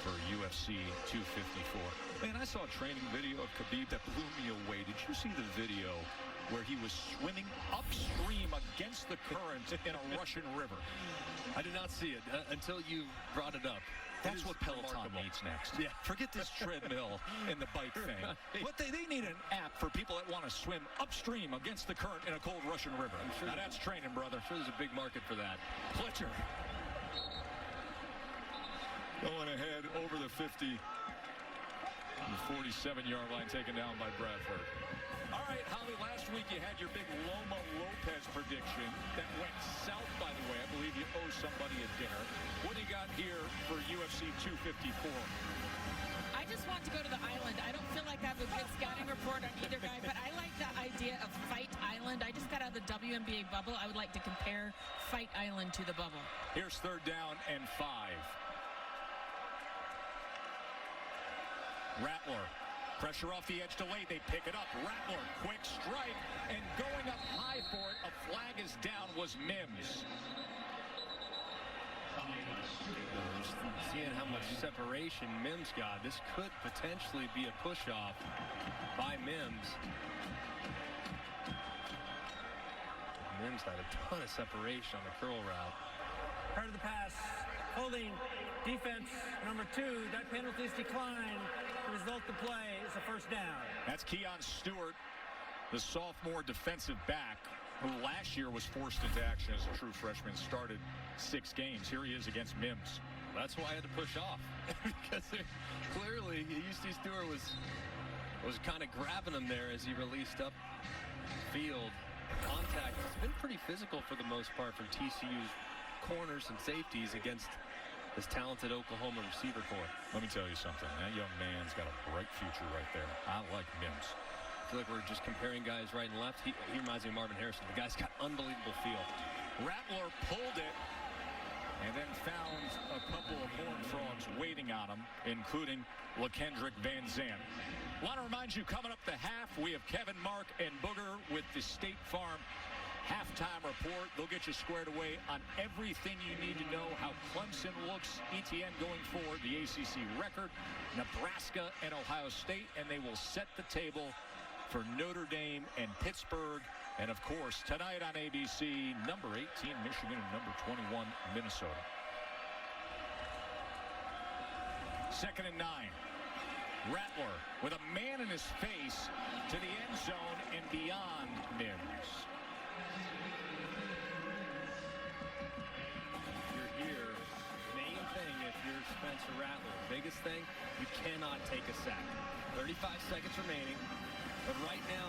for UFC 254. Man, I saw a training video of Khabib that blew me away. Did you see the video where he was swimming upstream against the current in a Russian river? I did not see it until you brought it up. That's what Peloton needs next. Yeah. Forget this treadmill and the bike thing. What they need an app for people that want to swim upstream against the current in a cold Russian river. I'm sure now that's training, brother. I'm sure there's a big market for that. Pletcher going ahead over the 50. The 47-yard line taken down by Bradford. All right, Holly, last week you had your big Loma Lopez prediction that went south, by the way. I believe you owe somebody a dinner. What do you got here for UFC 254? I just want to go to the island. I don't feel like I have a good scouting report on either guy, but I like the idea of Fight Island. I just got out of the WNBA bubble. I would like to compare Fight Island to the bubble. Here's 3rd down and 5. Rattler. Pressure off the edge to late. They pick it up. Rattler, quick strike, and going up high for it. A flag is down was Mims. Seeing how much separation Mims got, this could potentially be a push-off by Mims. Mims had a ton of separation on the curl route. Part of the pass, holding, defense, number 2. That penalty is declined. The result of the play is a first down. That's Keon Stewart, the sophomore defensive back, who last year was forced into action as a true freshman, started 6 games. Here he is against Mims. That's why I had to push off. Because clearly, UC Stewart was kind of grabbing him there as he released up field. Contact has been pretty physical for the most part from TCU's corners and safeties against this talented Oklahoma receiver corps. Let me tell you something. That young man's got a bright future right there. I like Mims. I feel like we're just comparing guys right and left. He reminds me of Marvin Harrison. The guy's got unbelievable feel. Rattler pulled it and then found a couple of Horned Frogs waiting on him, including LaKendrick Van Zandt. Want to remind you, coming up the half, we have Kevin, Mark, and Booger with the State Farm halftime report. They'll get you squared away on everything you need to know, how Clemson looks, ETN going forward, the ACC record, Nebraska and Ohio State, and they will set the table for Notre Dame and Pittsburgh. And of course, tonight on ABC, number 18 Michigan and number 21 Minnesota. 2nd and 9. Rattler with a man in his face to the end zone and beyond Mims. You're here. Main thing if you're Spencer Rattler, biggest thing, you cannot take a sack. 35 seconds remaining, but right now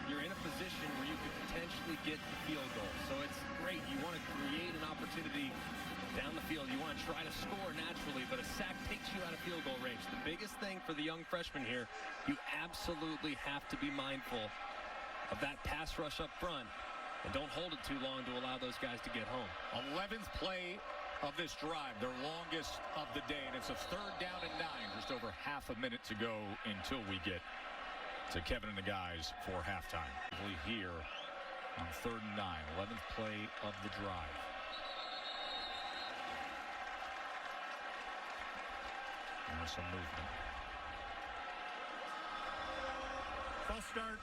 you're in a position where you could potentially get the field goal. So it's great. You want to create an opportunity down the field. You want to try to score naturally, but a sack takes you out of field goal range. The biggest thing for the young freshman here, you absolutely have to be mindful of that pass rush up front, and don't hold it too long to allow those guys to get home. 11th play of this drive, their longest of the day, and it's a 3rd down and 9. Just over half a minute to go until we get to Kevin and the guys for halftime. Here on 3rd and 9, 11th play of the drive. There's some movement. False start.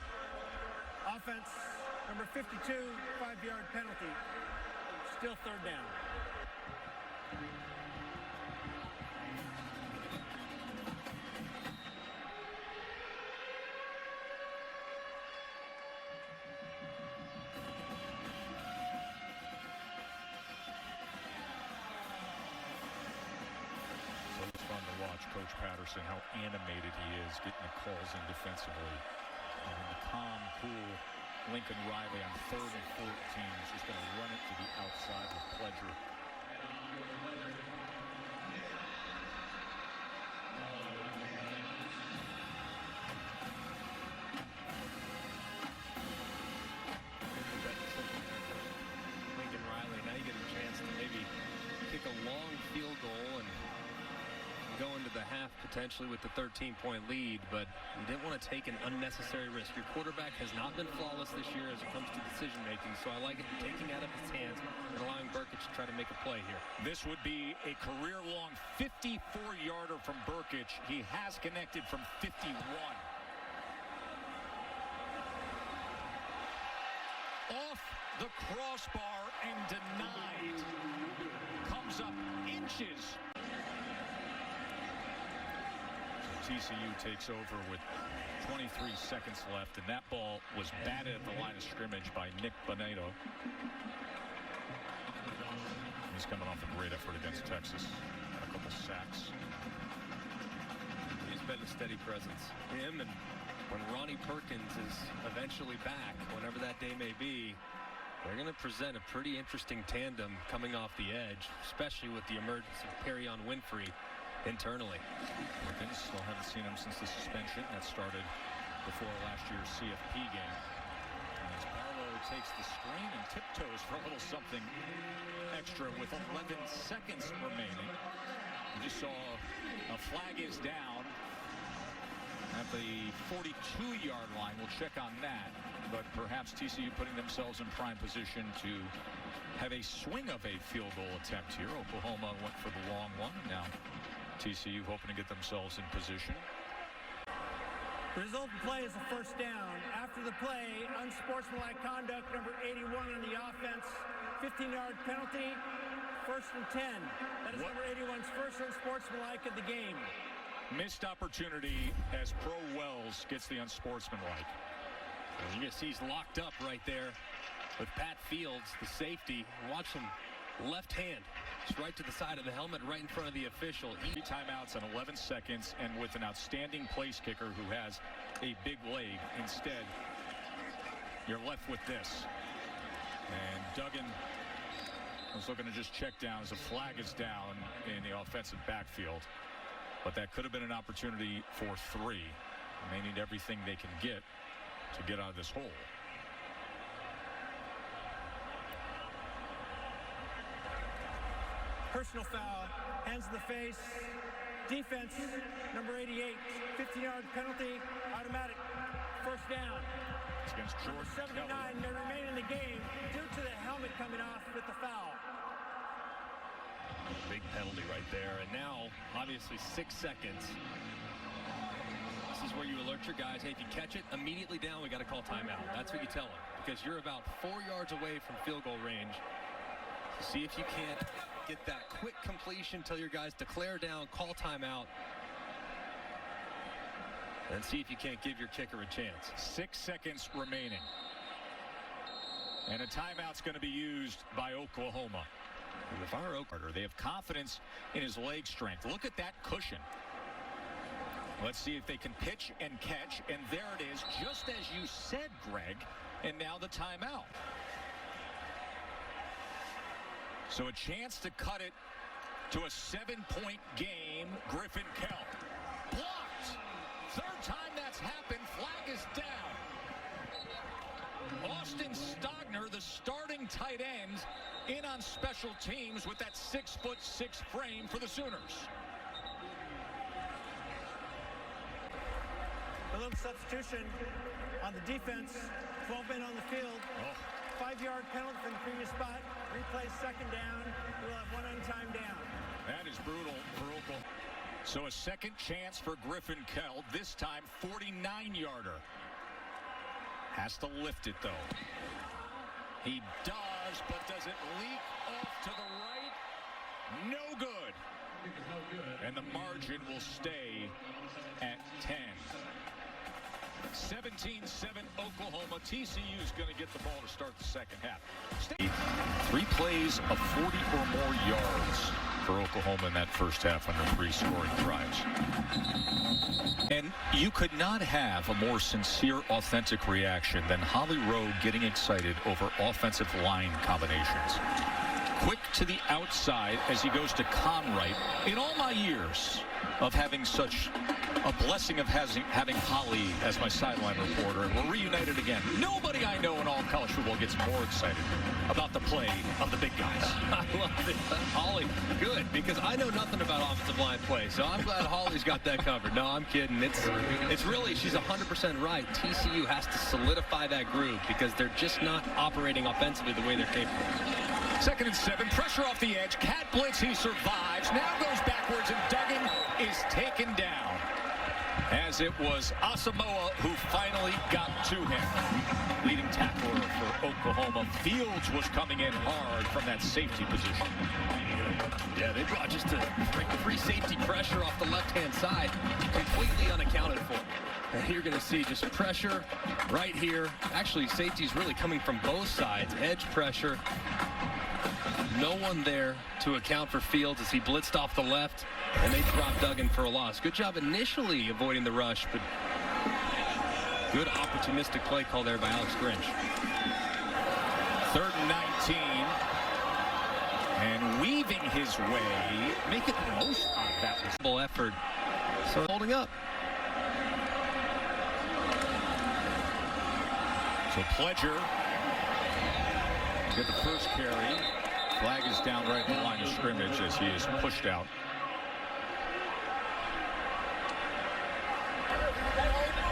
Offense, number 52, 5-yard penalty. Still 3rd down. Coach Patterson, how animated he is, getting the calls in defensively. And the calm, cool Lincoln Riley on 3rd and 14 is just going to run it to the outside with pleasure. Lincoln Riley, now you get a chance to maybe kick a long field goal and go into the half potentially with the 13-point lead, but you didn't want to take an unnecessary risk. Your quarterback has not been flawless this year as it comes to decision making, so I like it taking out of his hands and allowing Burkett to try to make a play here. This would be a career-long 54-yarder from Burkett. He has connected from 51. Off the crossbar and denied. Comes up inches. TCU takes over with 23 seconds left, and that ball was batted at the line of scrimmage by Nick Boneto. He's coming off a great effort against Texas. A couple sacks. He's been a steady presence. Him, and when Ronnie Perkins is eventually back, whenever that day may be, they're going to present a pretty interesting tandem coming off the edge, especially with the emergence of Perrion Winfrey internally. Perkins, still haven't seen him since the suspension that started before last year's CFP game. As Barlow takes the screen and tiptoes for a little something extra with 11 seconds remaining. We just saw a flag is down at the 42-yard line. We'll check on that. But perhaps TCU putting themselves in prime position to have a swing of a field goal attempt here. Oklahoma went for the long one. Now TCU hoping to get themselves in position. The result of the play is a first down. After the play, unsportsmanlike conduct, number 81 on the offense. 15-yard penalty, 1st and 10. That is number 81's first unsportsmanlike of the game. Missed opportunity as Pro Wells gets the unsportsmanlike. And you can see he's locked up right there with Pat Fields, the safety. Watch him, left hand. It's right to the side of the helmet, right in front of the official. 3 timeouts in 11 seconds, and with an outstanding place kicker who has a big leg. Instead, you're left with this. And Duggan was looking to just check down as a flag is down in the offensive backfield. But that could have been an opportunity for 3. And they need everything they can get to get out of this hole. Personal foul, hands to the face. Defense, number 88, 15-yard penalty, automatic, first down. It's against Number Jordan 79 Kelly. may remain in the game due to the helmet coming off with the foul. Big penalty right there. And now, obviously, 6 seconds. This is where you alert your guys. Hey, if you catch it, immediately down, we got to call timeout. That's what you tell them, because you're about 4 yards away from field goal range. So see if you can't get that quick completion till your guys declare down, call timeout, and see if you can't give your kicker a chance. 6 seconds remaining. And a timeout's going to be used by Oklahoma. And if our They have confidence in his leg strength. Look at that cushion. Let's see if they can pitch and catch. And there it is, just as you said, Greg. And now the timeout. So a chance to cut it to a 7-point game. Griffin Kell blocked. 3rd time that's happened. Flag is down. Austin Stogner, the starting tight end, in on special teams with that 6'6" frame for the Sooners. A little substitution on the defense. 12 men on the field. 5-yard penalty from the previous spot. Replay 2nd down. We'll have 1 untimed down. That is brutal for Oklahoma. So a second chance for Griffin Kell. This time 49-yarder. Has to lift it though. He does, but does it leak off to the right? No good. And the margin will stay at 10. 17-7 Oklahoma. TCU is going to get the ball to start the second half. 3 plays of 40 or more yards for Oklahoma in that first half under 3 scoring drives. And you could not have a more sincere, authentic reaction than Holly Rowe getting excited over offensive line combinations. Quick to the outside as he goes to Conright. In all my years of having such a blessing of having Holly as my sideline reporter, and we're reunited again. Nobody I know in all college football gets more excited about the play of the big guys. I love it. Holly, good, because I know nothing about offensive line play, so I'm glad Holly's got that covered. No, I'm kidding. It's really, she's 100% right. TCU has to solidify that groove because they're just not operating offensively the way they're capable. 2nd and 7, pressure off the edge. Cat blitz, he survives. Now goes backwards, and Duggan is taken down. As it was Asamoah who finally got to him. Leading tackler for Oklahoma. Fields was coming in hard from that safety position. Yeah, they brought just to break the free safety pressure off the left-hand side, completely unaccounted for. And you're going to see just pressure right here. Actually, safety's really coming from both sides. Edge pressure. no one there to account for Fields as he blitzed off the left, and they dropped Duggan for a loss. Good job initially avoiding the rush, but good opportunistic play call there by Alex Grinch. 3rd and 19. And weaving his way, making the most out of that effort. So holding up. So Pledger get the first carry. Flag is down right in the line of scrimmage as he is pushed out.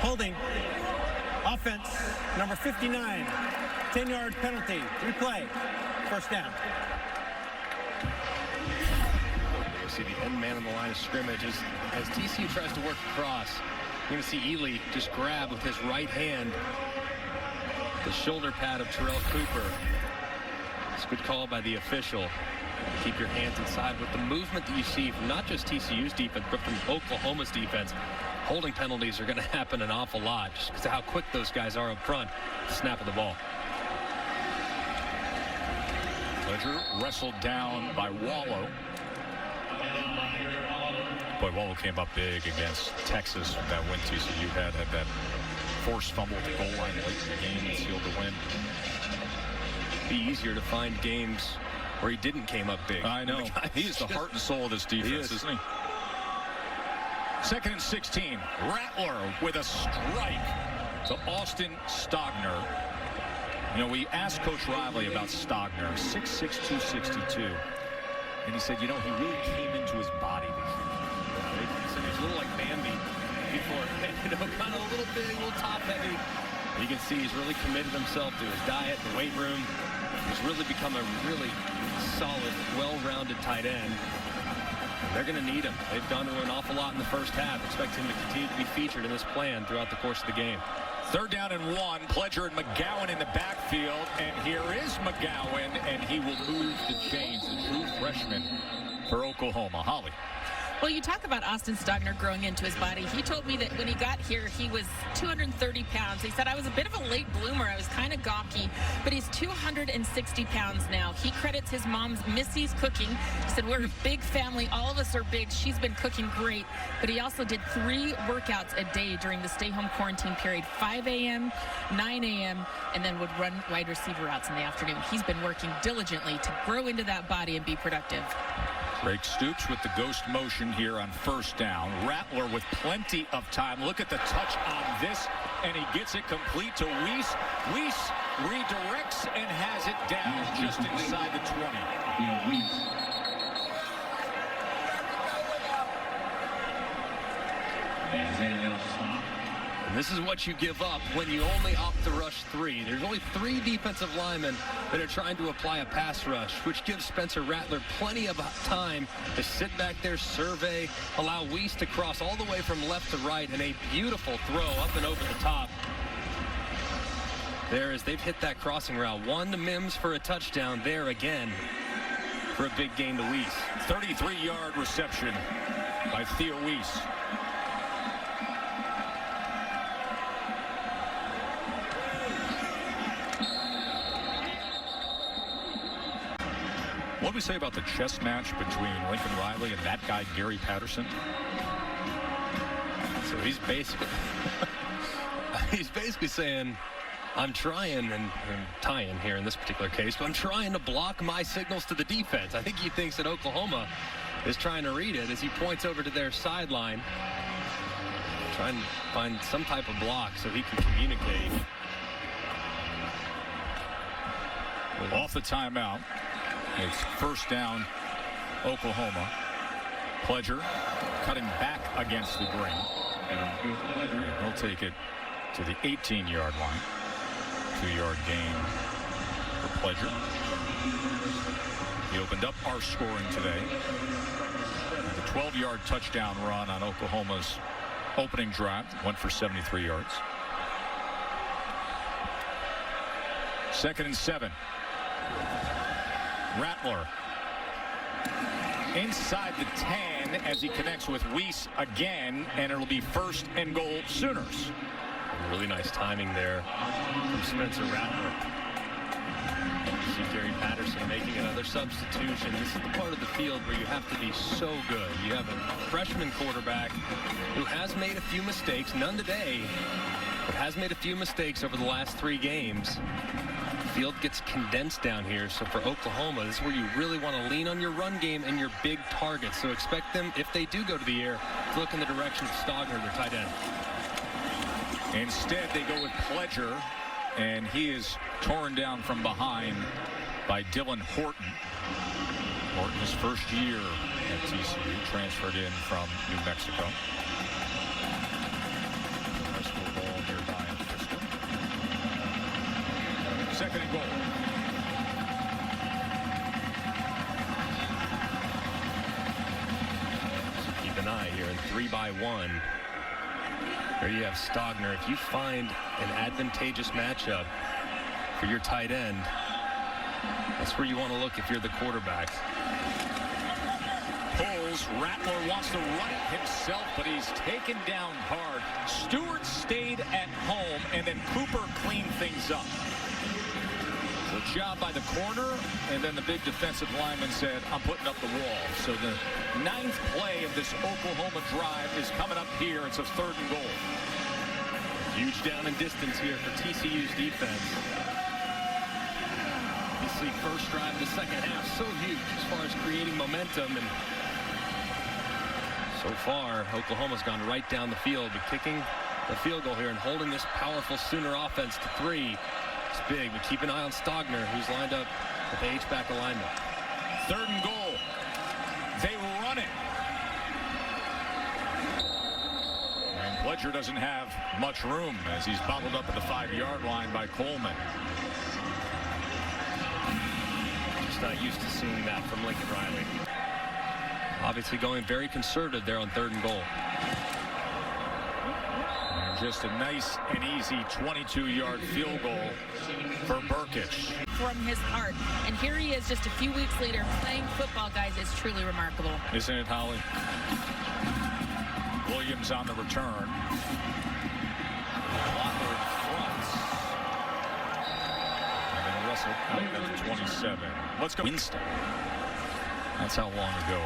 Holding. Offense, number 59. 10-yard penalty. Replay. First down. You see the end man on the line of scrimmage as TCU tries to work across. You're going to see Ely just grab with his right hand the shoulder pad of Terrell Cooper. It's a good call by the official. Keep your hands inside. With the movement that you see from not just TCU's defense, but from Oklahoma's defense, holding penalties are going to happen an awful lot just because of how quick those guys are up front. The snap of the ball. Pledger wrestled down by Wallow. Boy, Wallow came up big against Texas with that win TCU had that forced fumble at the goal line late in the game and sealed the win. Be easier to find games where he didn't came up big. I know. He is the heart and soul of this defense, isn't he? 2nd and 16. Rattler with a strike to Austin Stogner. You know, we asked Coach Riley about Stogner, 6'6", 262. And he said, you know, he really came into his body this year. He said he's a little like Bambi before, you know, kind of a little big, a little top heavy. You can see he's really committed himself to his diet, the weight room. He's really become a really solid, well-rounded tight end. They're going to need him. They've done an awful lot in the first half. Expect him to continue to be featured in this plan throughout the course of the game. 3rd down and 1. Pledger and McGowan in the backfield. And here is McGowan, and he will move the chains. The true freshman for Oklahoma. Holly. Well, you talk about Austin Stogner growing into his body. He told me that when he got here, he was 230 pounds. He said, I was a bit of a late bloomer. I was kind of gawky, but he's 260 pounds now. He credits his mom's Missy's cooking. He said, we're a big family. All of us are big. She's been cooking great. But he also did 3 workouts a day during the stay-home quarantine period, 5 a.m., 9 a.m., and then would run wide receiver routes in the afternoon. He's been working diligently to grow into that body and be productive. Drake Stoops with the ghost motion here on 1st down. Rattler with plenty of time. Look at the touch on this, and he gets it complete to Weiss. Weiss redirects and has it down just inside the 20. And this is what you give up when you only opt to rush 3. There's only 3 defensive linemen that are trying to apply a pass rush, which gives Spencer Rattler plenty of time to sit back there, survey, allow Weiss to cross all the way from left to right, and a beautiful throw up and over the top. There is, they've hit that crossing route. 1 to Mims for a touchdown there again for a big gain to Weiss. 33-yard reception by Theo Weiss. What do we say about the chess match between Lincoln Riley and that guy, Gary Patterson? So he's basically saying, I'm trying, and tying here in this particular case, but I'm trying to block my signals to the defense. I think he thinks that Oklahoma is trying to read it as he points over to their sideline, trying to find some type of block so he can communicate. Off the timeout. It's 1st down, Oklahoma. Pledger cutting back against the grain. He'll take it to the 18-yard line. 2-yard gain for Pledger. He opened up our scoring today. The 12-yard touchdown run on Oklahoma's opening drive went for 73 yards. 2nd and 7. Rattler inside the 10 as he connects with Weiss again, and it'll be 1st and goal Sooners. Really nice timing there from Spencer Rattler. See Gary Patterson making another substitution. This is the part of the field where you have to be so good. You have a freshman quarterback who has made a few mistakes, none today, but has made a few mistakes over the last 3 games. The field gets condensed down here, so for Oklahoma, this is where you really want to lean on your run game and your big targets. So expect them, if they do go to the air, to look in the direction of Stogner, their tight end. Instead, they go with Pledger, and he is torn down from behind by Dylan Horton. Horton's first year at TCU, transferred in from New Mexico. High school ball nearby in Frisco. 2nd and goal. So keep an eye here in 3-by-1. There you have Stogner. If you find an advantageous matchup for your tight end, that's where you want to look if you're the quarterback. Pulls. Rattler wants to run it himself, but he's taken down hard. Stewart stayed at home, and then Cooper cleaned things up. Good job by the corner, and then the big defensive lineman said, I'm putting up the wall. So the 9th play of this Oklahoma drive is coming up here. It's a 3rd and goal. Huge down and distance here for TCU's defense. Obviously, first drive of the second half, so huge as far as creating momentum. And so far, Oklahoma's gone right down the field, but kicking the field goal here and holding this powerful Sooner offense to 3. It's big, but keep an eye on Stogner, who's lined up with the H-back alignment. 3rd and goal. They run it. And Pledger doesn't have much room as he's bottled up at the 5-yard line by Coleman. Just not used to seeing that from Lincoln Riley. Obviously going very conservative there on 3rd and goal. Just a nice and easy 22-yard field goal for Burkich. From his heart. And here he is just a few weeks later playing football, guys. It's truly remarkable. Isn't it, Holly? Williams on the return. Walker in front. And then Russell out at the 27. Let's go. Winston. That's how long ago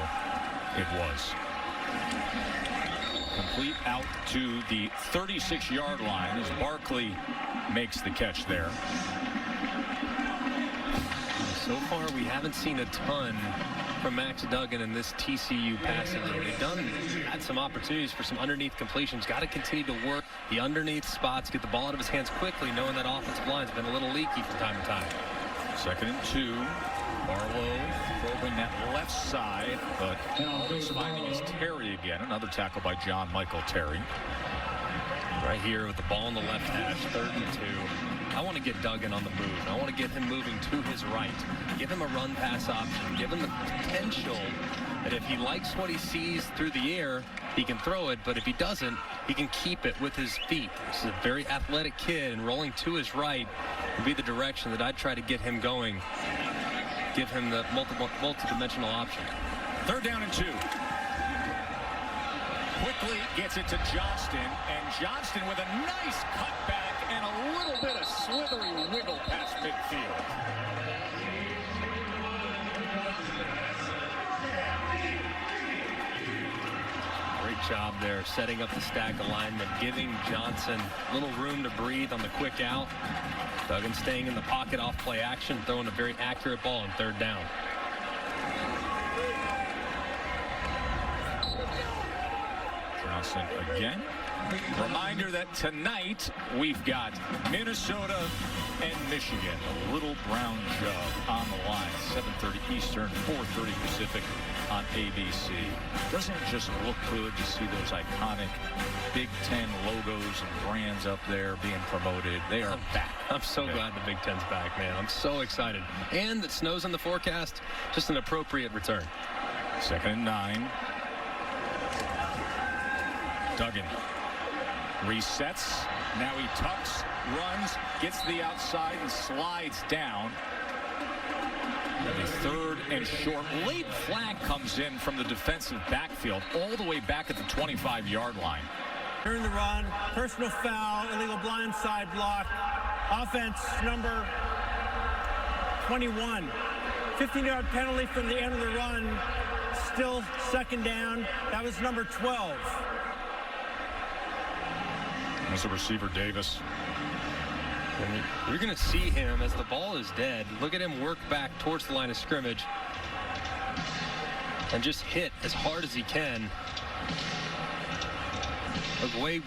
it was. Complete out to the 36-yard line as Barkley makes the catch there. So far, we haven't seen a ton from Max Duggan in this TCU passing game. They've had some opportunities for some underneath completions. Got to continue to work the underneath spots, get the ball out of his hands quickly, knowing that offensive line's been a little leaky from time to time. 2nd and 2. Barlow probing that left side, but all he's finding is Terry again. Another tackle by John Michael Terry. Right here with the ball in the left hash, 3rd and 2. I want to get Duggan on the move. I want to get him moving to his right. Give him a run pass option. Give him the potential that if he likes what he sees through the air, he can throw it. But if he doesn't, he can keep it with his feet. This is a very athletic kid, and rolling to his right would be the direction that I'd try to get him going. Give him the multi-dimensional option. 3rd down and 2. Quickly gets it to Johnston, and Johnston with a nice cutback and a little bit of slithery wiggle past midfield. Great job there, setting up the stack alignment, giving Johnson a little room to breathe on the quick out. Duggan staying in the pocket off play action, throwing a very accurate ball on 3rd down. Johnson again. Reminder that tonight we've got Minnesota and Michigan. A little brown jug on the line. 7:30 Eastern, 4:30 Pacific on ABC. Doesn't it just look good to see those iconic Big Ten logos and brands up there being promoted? They are back. I'm so glad the Big Ten's back, man. I'm so excited. And it snows in the forecast. Just an appropriate return. 2nd and 9. Duggan resets. Now he tucks, runs, gets to the outside, and slides down. A 3rd and short. Late flag comes in from the defensive backfield all the way back at the 25-yard line. During the run, personal foul, illegal blindside block. Offense number 21. 15-yard penalty from the end of the run. Still second down. That was number 12. As a receiver, Davis. And you're going to see him as the ball is dead. Look at him work back towards the line of scrimmage and just hit as hard as he can.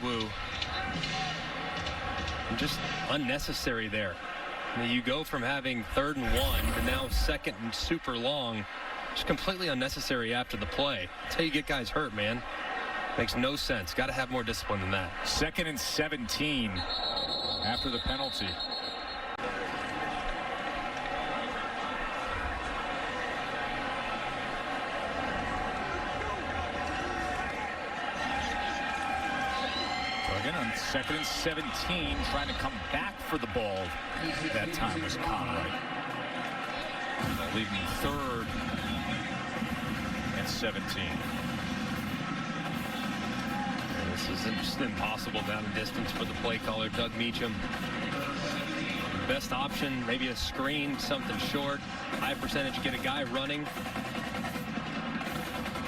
Woo. Just unnecessary there. I mean, you go from having 3rd and 1 to now 2nd and super long. Just completely unnecessary after the play. That's how you get guys hurt, man. Makes no sense. Got to have more discipline than that. 2nd and 17 after the penalty. So again, on 2nd and 17, trying to come back for the ball. That time was Conway. Leaving 3rd and 17. This is just impossible down and distance for the play caller, Doug Meacham. Best option, maybe a screen, something short. High percentage, get a guy running.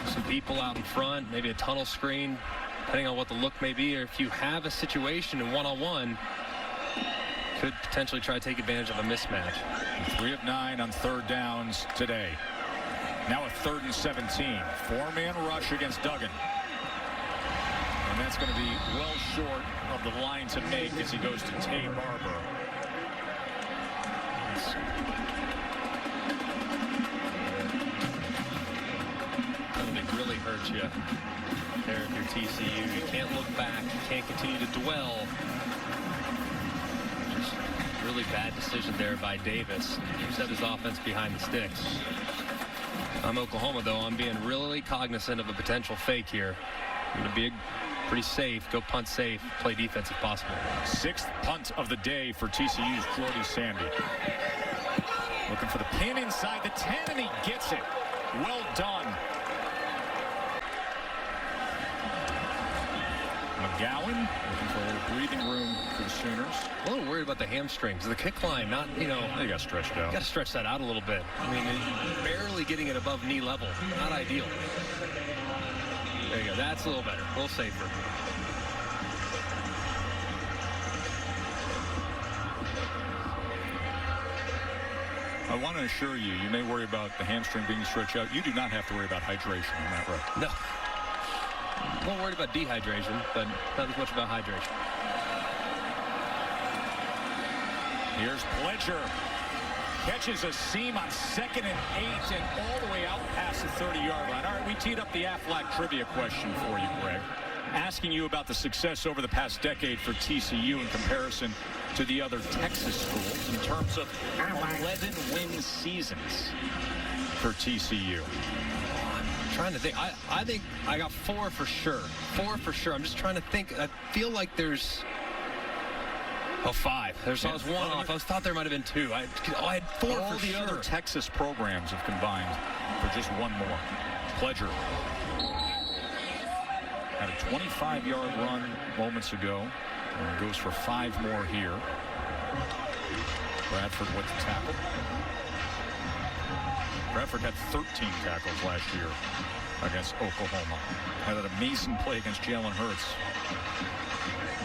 Some people out in front, maybe a tunnel screen, depending on what the look may be. Or if you have a situation in one-on-one, could potentially try to take advantage of a mismatch. 3 of 9 on 3rd downs today. Now a 3rd and 17. 4-man rush against Duggan. And that's going to be well short of the line to make as he goes to Tay Barber. They really hurt you there if you're TCU. You can't look back. You can't continue to dwell. Just really bad decision there by Davis. Set his offense behind the sticks. I'm Oklahoma, though. I'm being really cognizant of a potential fake here. I'm going to be pretty safe, go punt safe, play defense if possible. 6th punt of the day for TCU's Jordy Sandy. Looking for the pin inside the 10, and he gets it. Well done. McGowan looking for a little breathing room for the Sooners. A little worried about the hamstrings. The kick line, not, you know. They got stretched out. Got to stretch that out a little bit. I mean, barely getting it above knee level. Not ideal. There you go. That's a little better. A little safer. I want to assure you, you may worry about the hamstring being stretched out. You do not have to worry about hydration on that road. No. I'm a little worried about dehydration, but not as much about hydration. Here's Pledger. Catches a seam on 2nd and 8 and all the way out past the 30-yard line. All right, we teed up the Aflac trivia question for you, Greg. Asking you about the success over the past decade for TCU in comparison to the other Texas schools in terms of 11-win seasons for TCU. I'm trying to think. I think I got 4 for sure. 4 for sure. I'm just trying to think. I feel like there's... Oh, 5. I was 1 off. I thought there might have been 2. I had 4 all for the sure. other Texas programs have combined for just 1 more. Pledger had a 25-yard run moments ago and goes for 5 more here. Bradford with the tackle. Bradford had 13 tackles last year against Oklahoma. Had an amazing play against Jalen Hurts.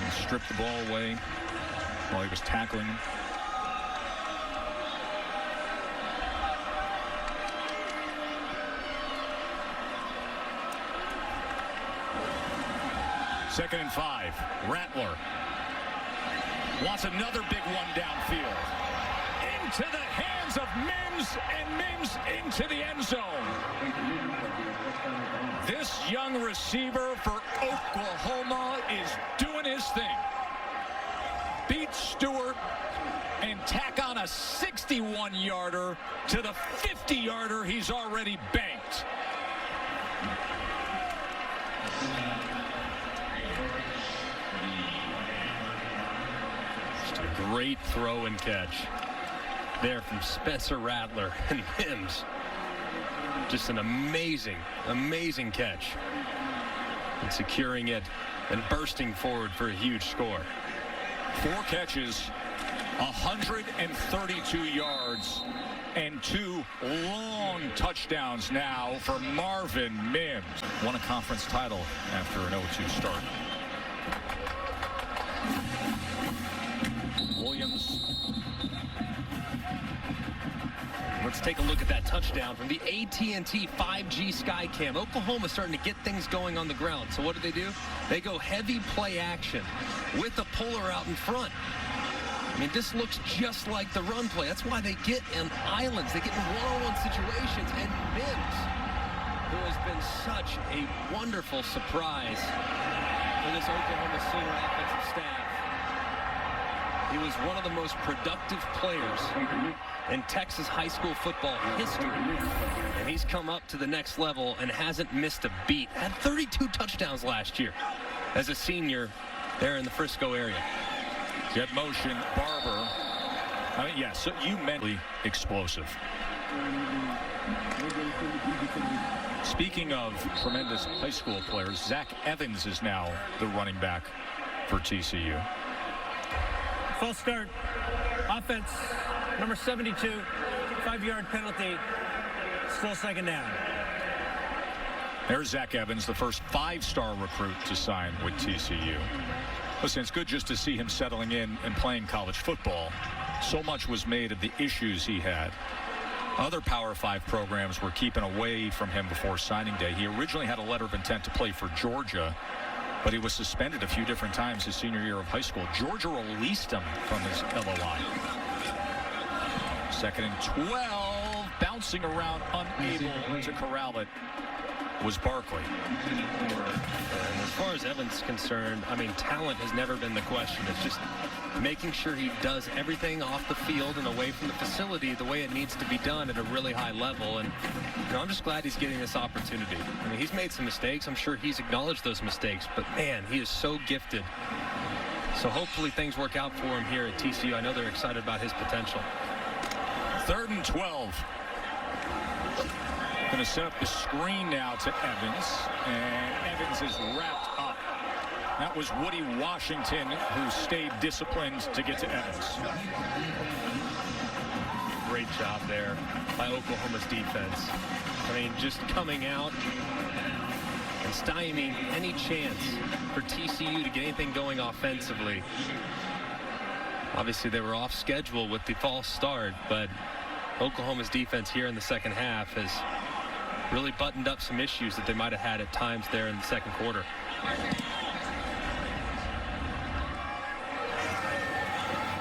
And stripped the ball away while he was tackling him. Second and 5. Rattler wants another big one downfield. Into the hands of Mims, and Mims into the end zone. This young receiver for Oklahoma is doing his thing. Beat Stewart and tack on a 61-yarder to the 50-yarder he's already banked. Just a great throw and catch there from Spencer Rattler and Mims. Just an amazing, amazing catch. And securing it and bursting forward for a huge score. 4 catches 132 yards and 2 long touchdowns now for Marvin Mims. Won a conference title after an 0-2 start. Williams. Let's take a look at that touchdown from the AT&T 5G Skycam. Oklahoma's starting to get things going on the ground. So what do? They go heavy play action with the puller out in front. I mean, this looks just like the run play. That's why they get in islands. They get in one-on-one situations. And Mims, who has been such a wonderful surprise for this Oklahoma senior offensive staff. He was one of the most productive players in Texas high school football history. And he's come up to the next level and hasn't missed a beat. Had 32 touchdowns last year as a senior there in the Frisco area. Jet motion, Barber. I mean, yeah, so you mentally explosive. Speaking of tremendous high school players, Zach Evans is now the running back for TCU. False start. Offense, number 72, 5-yard penalty. Still second down. There's Zach Evans, the first 5-star recruit to sign with TCU. Listen, it's good just to see him settling in and playing college football. So much was made of the issues he had. Other Power 5 programs were keeping away from him before signing day. He originally had a letter of intent to play for Georgia, but he was suspended a few different times his senior year of high school. Georgia released him from his LOI. 2nd and 12, bouncing around, unable to corral it, was Barkley. And as far as Evans is concerned, I mean, talent has never been the question. It's just making sure he does everything off the field and away from the facility the way it needs to be done at a really high level. And you know, I'm just glad he's getting this opportunity. I mean, he's made some mistakes. I'm sure he's acknowledged those mistakes, but man, he is so gifted. So hopefully things work out for him here at TCU. I know they're excited about his potential. 3rd and 12. Going to set up the screen now to Evans, and Evans is wrapped up. That was Woody Washington, who stayed disciplined to get to Evans. Great job there by Oklahoma's defense. I mean, just coming out and stymieing any chance for TCU to get anything going offensively. Obviously, they were off schedule with the false start, but Oklahoma's defense here in the second half has really buttoned up some issues that they might have had at times there in the second quarter.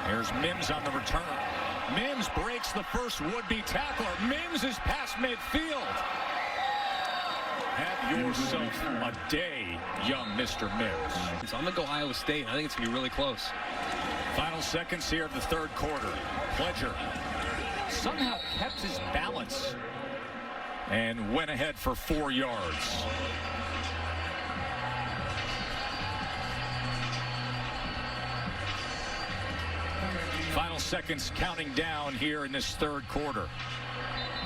There's Mims on the return. Mims breaks the first would-be tackler. Mims is past midfield. Have yourself a day, young Mr. Mims. So I'm going to go Iowa State. I think it's going to be really close. Final seconds here of the 3rd quarter. Pledger somehow kept his balance and went ahead for 4 yards. Final seconds counting down here in this 3rd quarter.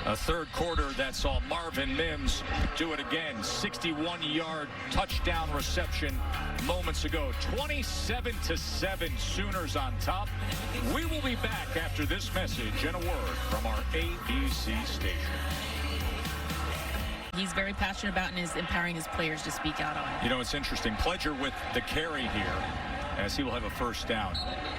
A 3rd quarter that saw Marvin Mims do it again. 61-yard touchdown reception moments ago. 27-7 Sooners on top. We will be back after this message and a word from our ABC station. He's very passionate about and is empowering his players to speak out on it. You know, it's interesting. Pledger with the carry here, as he will have a first down.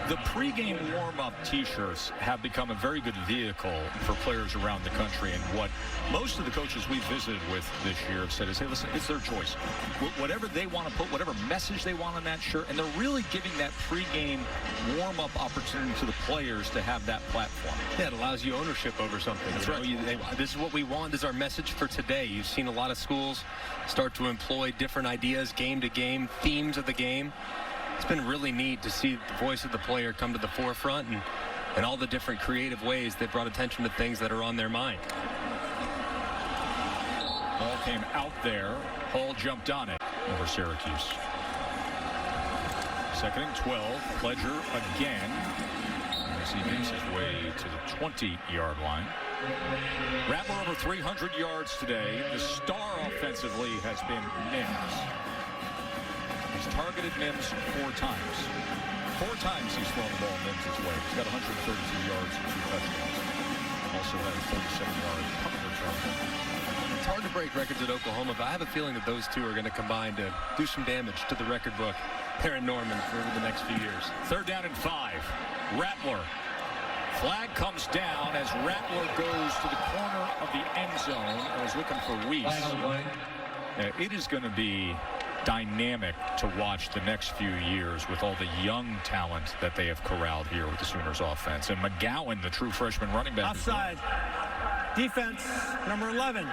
The pregame warm-up T-shirts have become a very good vehicle for players around the country, and what most of the coaches we've visited with this year have said is, hey, listen, it's their choice. Whatever they want to put, whatever message they want on that shirt, and they're really giving that pregame warm-up opportunity to the players to have that platform. Yeah, it allows you ownership over something. That's right. This is what we want, is our message for today. You've seen a lot of schools start to employ different ideas, game to game, themes of the game. It's been really neat to see the voice of the player come to the forefront and all the different creative ways they've brought attention to things that are on their mind. Ball came out there. Hall jumped on it over Syracuse. 2nd and 12. Pledger again. As he makes his way to the 20-yard line. Rattler over 300 yards today. The star offensively has been Mims. He's targeted Mims 4 times. 4 times he's thrown the ball Mims' way. He's got 132 yards and 2 touchdowns. Also had a 47-yard punt return. It's hard to break records at Oklahoma, but I have a feeling that those two are going to combine to do some damage to the record book here in Norman for the next few years. 3rd down and 5. Rattler. Flag comes down as Rattler goes to the corner of the end zone. I was looking for Weiss. It is going to be dynamic to watch the next few years with all the young talent that they have corralled here with the Sooners offense. And McGowan, the true freshman running back. Offside. Defense, number 11.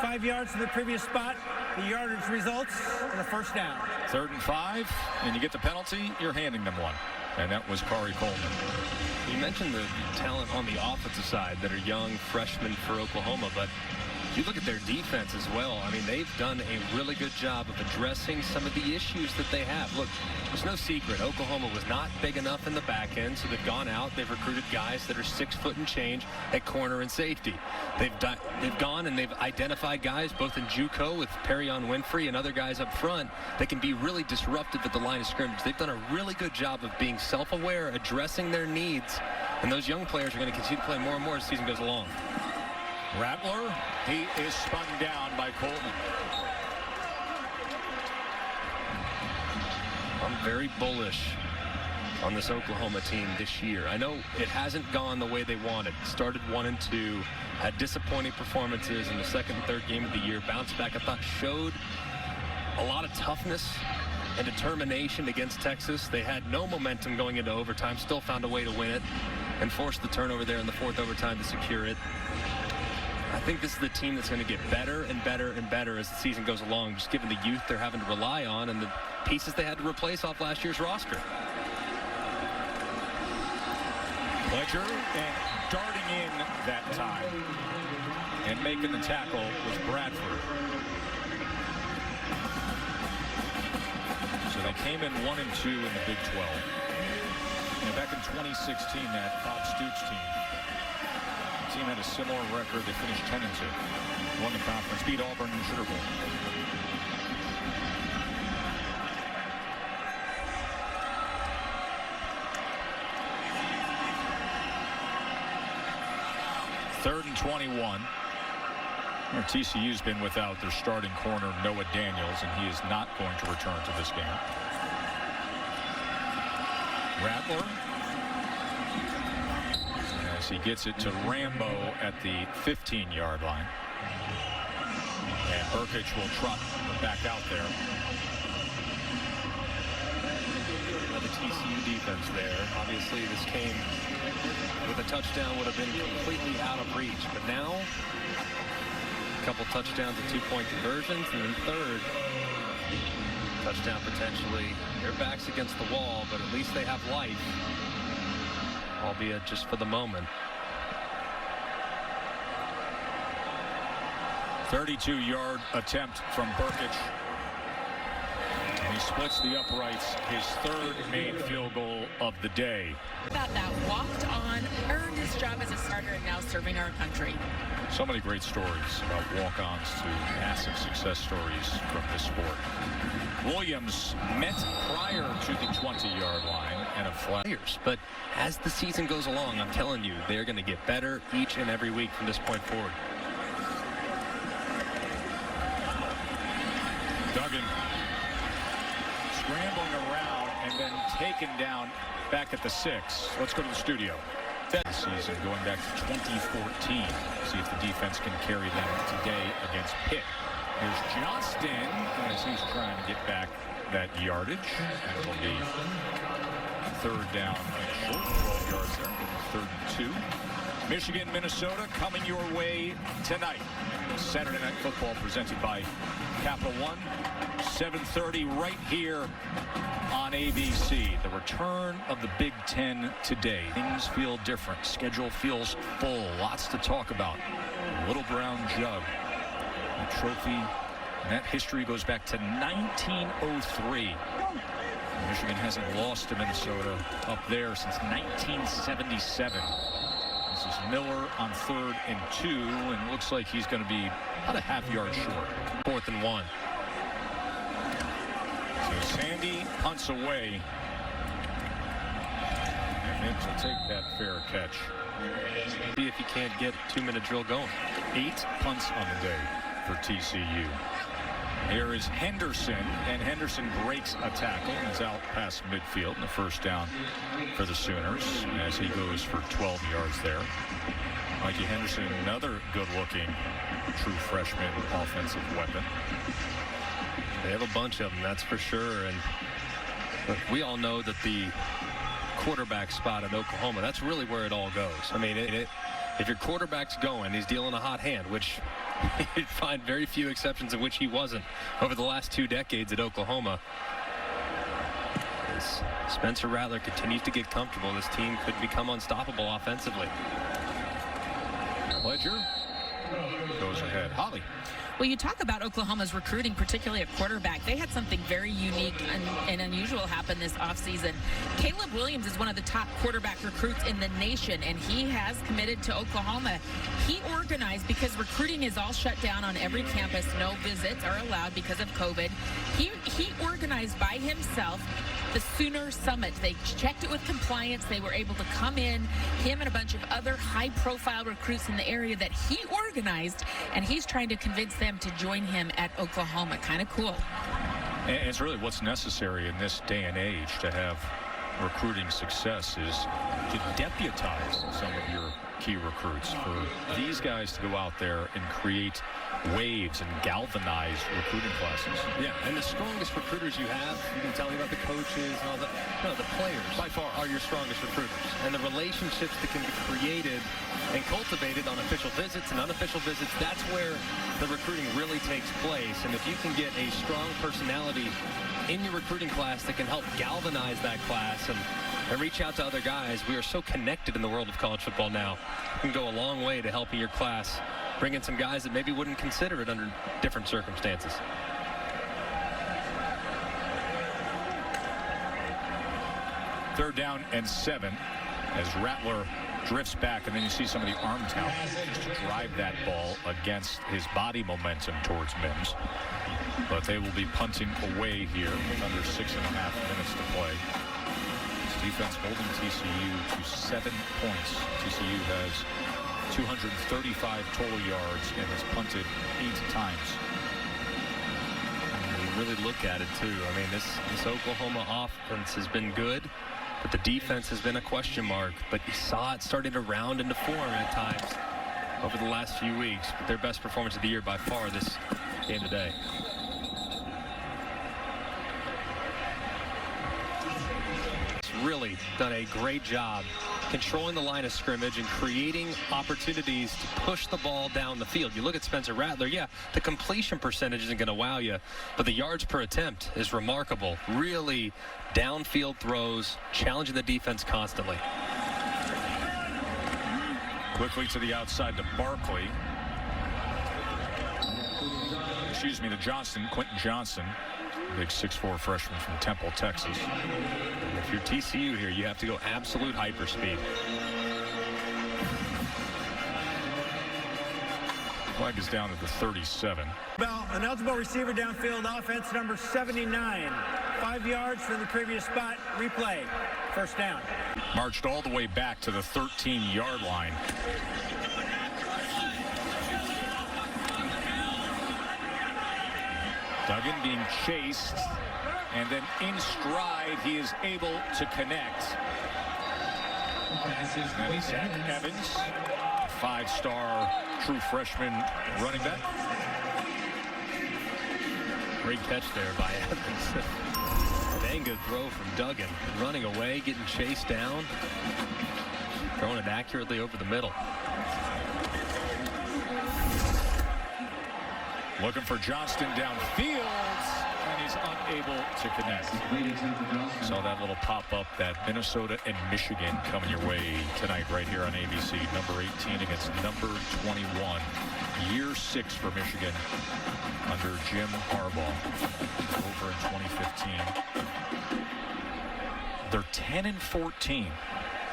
5 yards to the previous spot. The yardage results in a 1st down. 3rd and 5, and you get the penalty, you're handing them one. And that was Kari Coleman. You mentioned the talent on the offensive side that are young freshmen for Oklahoma, but you look at their defense as well. I mean, they've done a really good job of addressing some of the issues that they have. Look, there's no secret. Oklahoma was not big enough in the back end, so they've gone out. They've recruited guys that are 6 foot and change at corner and safety. They've gone and they've identified guys both in JUCO with Perrion Winfrey and other guys up front that can be really disruptive at the line of scrimmage. They've done a really good job of being self-aware, addressing their needs, and those young players are going to continue to play more and more as the season goes along. Rattler, he is spun down by Coleman. I'm very bullish on this Oklahoma team this year. I know it hasn't gone the way they wanted. Started 1-2, had disappointing performances in the 2nd and 3rd game of the year. Bounced back, I thought, showed a lot of toughness and determination against Texas. They had no momentum going into overtime, still found a way to win it, and forced the turnover there in the 4th overtime to secure it. I think this is the team that's going to get better and better and better as the season goes along, just given the youth they're having to rely on and the pieces they had to replace off last year's roster. Pledger, and darting in that time and making the tackle was Bradford. So they came in 1-2 in the Big 12. And back in 2016, that Bob Stoops team. The team had a similar record. They finished 10-2. Won the conference, beat Auburn in the Sugar Bowl. Third and 21. TCU's been without their starting corner, Noah Daniels, and he is not going to return to this game. Rattler, as he gets it to Rambo at the 15-yard line. And Burkich will trot back out there. The TCU defense there. Obviously, this came with a touchdown would have been completely out of reach. But now, a couple touchdowns and 2-point conversions, and then third touchdown potentially. Their backs against the wall, but at least they have life, albeit just for the moment. 32-yard attempt from Burkich. He splits the uprights, his third main field goal of the day. About that, walked on, earned his job as a starter, and now serving our country. So many great stories about walk-ons to massive success stories from this sport. Williams met prior to the 20-yard line and a flag. But as the season goes along, I'm telling you, they're going to get better each and every week from this point forward. Duggan scrambling around and then taken down back at the 6. Let's go to the studio. That season going back to 2014. See if the defense can carry them today against Pitt. Here's Johnston as he's trying to get back that yardage. And it'll be third down and short, 12 yards there. 3rd and 2. Michigan, Minnesota coming your way tonight. Saturday Night Football presented by Capital One. 7:30 right here on ABC. The return of the Big Ten today. Things feel different. Schedule feels full. Lots to talk about. Little brown jug. The trophy. And that history goes back to 1903. Michigan hasn't lost to Minnesota up there since 1977. This is Miller on 3rd and 2, and it looks like he's going to be about a half-yard short. 4th and 1. So Sandy punts away. Mims will take that fair catch. See if you can't get a 2-minute drill going. 8 punts on the day for TCU. Here is Henderson, and Henderson breaks a tackle and is out past midfield in the first down for the Sooners as he goes for 12 yards there. Mikey Henderson, another good-looking true freshman offensive weapon. They have a bunch of them, that's for sure. And look, we all know that the quarterback spot at Oklahoma, that's really where it all goes. I mean, if your quarterback's going, he's dealing a hot hand, which you'd find very few exceptions in which he wasn't over the last 2 decades at Oklahoma. As Spencer Rattler continues to get comfortable, this team could become unstoppable offensively. Ledger goes ahead. Holly. Well, you talk about Oklahoma's recruiting, particularly at quarterback. They had something very unique and unusual happen this offseason. Caleb Williams is one of the top quarterback recruits in the nation, and he has committed to Oklahoma. He organized, because recruiting is all shut down on every campus. No visits are allowed because of COVID. He organized by himself the Sooner Summit. They checked it with compliance. They were able to come in, him and a bunch of other high-profile recruits in the area that he organized, and he's trying to convince them to join him at Oklahoma. Kind of cool. And it's really what's necessary in this day and age to have recruiting success is to deputize some of your key recruits. For these guys to go out there and create waves and galvanize recruiting classes. Yeah, and the strongest recruiters you have, you can tell me about the coaches and all that. No, the players by far are your strongest recruiters. And the relationships that can be created and cultivated on official visits and unofficial visits, that's where the recruiting really takes place. And if you can get a strong personality in your recruiting class that can help galvanize that class and reach out to other guys, we are so connected in the world of college football now. It can go a long way to helping your class bring in some guys that maybe wouldn't consider it under different circumstances. Third down and 7 as Rattler drifts back, and then you see some of the arm talent just to drive that ball against his body momentum towards Mims. But they will be punting away here with under 6.5 minutes to play. This defense holding TCU to 7 points. TCU has 235 total yards and has punted 8 times. And you really look at it too. I mean, this Oklahoma offense has been good, but the defense has been a question mark. But you saw it starting to round into form at times over the last few weeks. But their best performance of the year by far this game today. Really done a great job controlling the line of scrimmage and creating opportunities to push the ball down the field. You look at Spencer Rattler, yeah, the completion percentage isn't going to wow you, but the yards per attempt is remarkable. Really downfield throws, challenging the defense constantly. Quickly to the outside to Barkley. Excuse me, to Johnson, Quentin Johnson. Big 6'4" freshman from Temple, Texas. And if you're TCU here, you have to go absolute hyperspeed. Flag is down at the 37. Bell, an eligible receiver downfield, offense number 79. 5 yards from the previous spot. Replay. First down. Marched all the way back to the 13-yard line. Duggan being chased, and then in stride, he is able to connect. And Zach Evans, 5-star true freshman running back. Great catch there by Evans. Dang good throw from Duggan. Running away, getting chased down. Throwing it accurately over the middle. Looking for Johnston downfield, and he's unable to connect. Saw that little pop-up, that Minnesota and Michigan coming your way tonight right here on ABC. Number 18 against number 21. Year 6 for Michigan under Jim Harbaugh over in 2015. They're 10-14.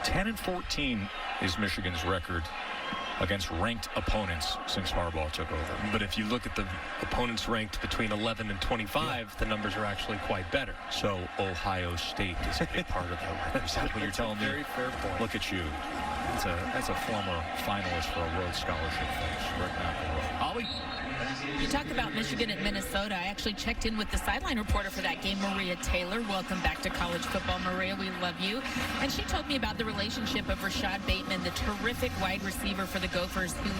10-14 is Michigan's record against ranked opponents since Harbaugh took over. But if you look at the opponents ranked between 11 and 25, the numbers are actually quite better. So Ohio State is a big part of that record. Is that what you're telling me? Very fair point. Look at you. That's a former finalist for a Rhodes Scholarship. Right now. Holly? You talk about Michigan and Minnesota. I actually checked in with the sideline reporter for that game, Maria Taylor. Welcome back to college football, Maria. We love you. And she told me about the relationship of Rashad Bateman, the terrific wide receiver for the Gophers, who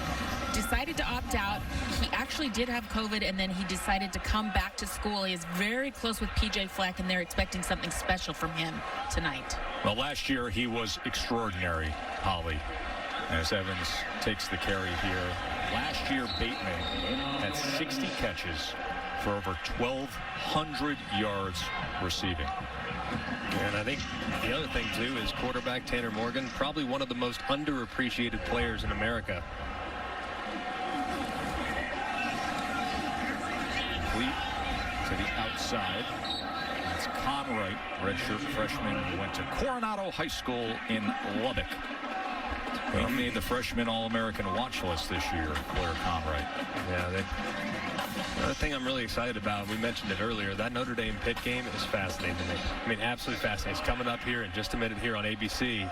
decided to opt out. He actually did have COVID, and then he decided to come back to school. He is very close with P.J. Fleck, and they're expecting something special from him tonight. Well, last year he was extraordinary, Holly, as Evans takes the carry here. Last year, Bateman had 60 catches for over 1,200 yards receiving. And I think the other thing, too, is quarterback Tanner Morgan, probably one of the most underappreciated players in America. Complete to the outside. That's Conwright, redshirt freshman who went to Coronado High School in Lubbock. He made the freshman All-American watch list this year, Blair Conwright. Yeah, another thing I'm really excited about, we mentioned it earlier, that Notre Dame Pitt game is fascinating to me. I mean, absolutely fascinating. It's coming up here in just a minute here on ABC.